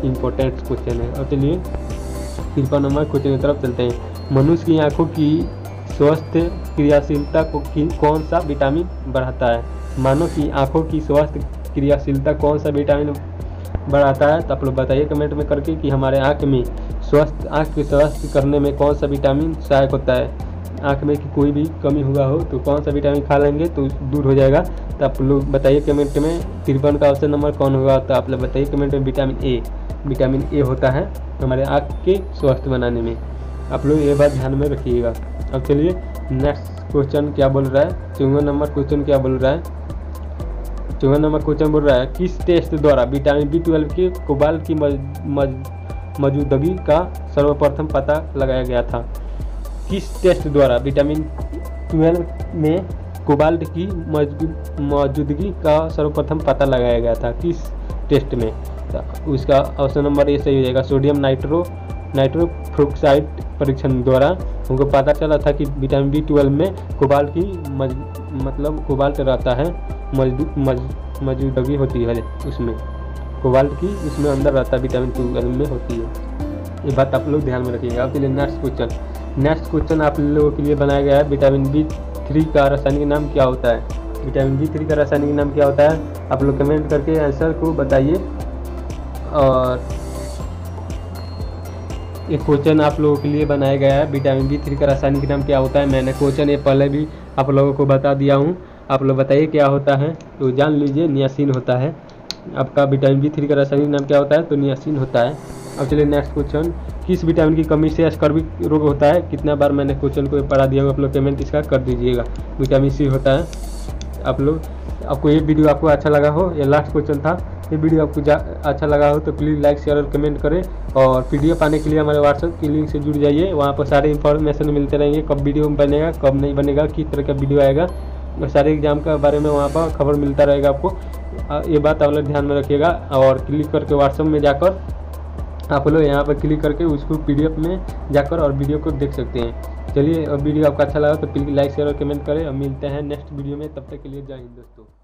इम्पोर्टेंट क्वेश्चन है। और चलिए 53 नंबर क्वेश्चन की तरफ चलते हैं। मनुष्य की आंखों की स्वस्थ क्रियाशीलता को कौन सा विटामिन बढ़ाता है। मानव की आंखों की स्वस्थ क्रियाशीलता कौन सा विटामिन बढ़ाता है। तो आप लोग बताइए कमेंट में करके कि हमारे आँख के स्वस्थ करने में कौन सा विटामिन सहायक होता है। आँख में कि कोई भी कमी हुआ हो तो कौन सा विटामिन खा लेंगे तो दूर हो जाएगा। तो आप लोग बताइए कमेंट में 53 का ऑप्शन नंबर कौन होगा। तो आप लोग बताइए कमेंट में विटामिन ए होता है हमारे आँख के स्वस्थ बनाने में। आप लोग ये बात ध्यान में रखिएगा। अब चलिए नेक्स्ट क्वेश्चन क्या बोल रहा है। 54 नंबर क्वेश्चन क्या बोल रहा है। 54 नंबर क्वेश्चन बोल रहा है किस टेस्ट द्वारा विटामिन B12 के कोबाल्ट की मौजूदगी का सर्वप्रथम पता लगाया गया था। किस टेस्ट द्वारा विटामिन 12 में कोबाल्ट की मौजूदगी का सर्वप्रथम पता लगाया गया था, किस टेस्ट में। तो उसका ऑप्शन नंबर ए सही हो जाएगा। सोडियम नाइट्रोफ्लोक्साइड परीक्षण द्वारा हमको पता चला था कि विटामिन B12 में कोबाल्ट की कोबाल्ट रहता है, मौजूदगी होती है उसमें, कोबाल्ट की उसमें अंदर रहता है, विटामिन 12 में होती है। ये बात आप लोग ध्यान में रखिएगा। अब चलिए नेक्स्ट क्वेश्चन आप लोगों के लिए बनाया गया है। विटामिन B3 का रासायनिक नाम क्या होता है। विटामिन B3 का रासायनिक नाम क्या होता है। आप लोग कमेंट करके आंसर को बताइए। और एक क्वेश्चन आप लोगों के लिए बनाया गया है विटामिन B3 का रासायनिक नाम क्या होता है। मैंने क्वेश्चन ये पहले भी आप लोगों को बता दिया हूँ। आप लोग बताइए क्या होता है। तो जान लीजिए नियासिन होता है। आपका विटामिन B3 का रासायनिक नाम क्या होता है। तो नियासिन होता है। अब चलिए नेक्स्ट क्वेश्चन किस विटामिन की कमी से स्कर्वी रोग होता है। कितना बार मैंने क्वेश्चन को पढ़ा दिया आप लोग कमेंट इसका कर दीजिएगा। विटामिन सी होता है। आपको ये वीडियो आपको अच्छा लगा हो, ये लास्ट क्वेश्चन था। ये वीडियो आपको अच्छा लगा हो तो प्लीज़ लाइक शेयर और कमेंट करें। और PDF पाने के लिए हमारे व्हाट्सएप की लिंक से जुड़ जाइए। वहाँ पर सारे इन्फॉर्मेशन मिलते रहेंगे, कब वीडियो बनेगा कब नहीं बनेगा, किस तरह का वीडियो आएगा, और सारे एग्जाम के बारे में वहाँ पर खबर मिलता रहेगा आपको। ये बात आप लोग ध्यान में रखिएगा। और क्लिक करके व्हाट्सएप में जाकर आप लोग यहाँ पर क्लिक करके उसको PDF में जाकर और वीडियो को देख सकते हैं। चलिए वीडियो आपको अच्छा लगा तो प्लीज़ लाइक शेयर और कमेंट करें। अब मिलते हैं नेक्स्ट वीडियो में, तब तक के लिए जय हिंद दोस्तों।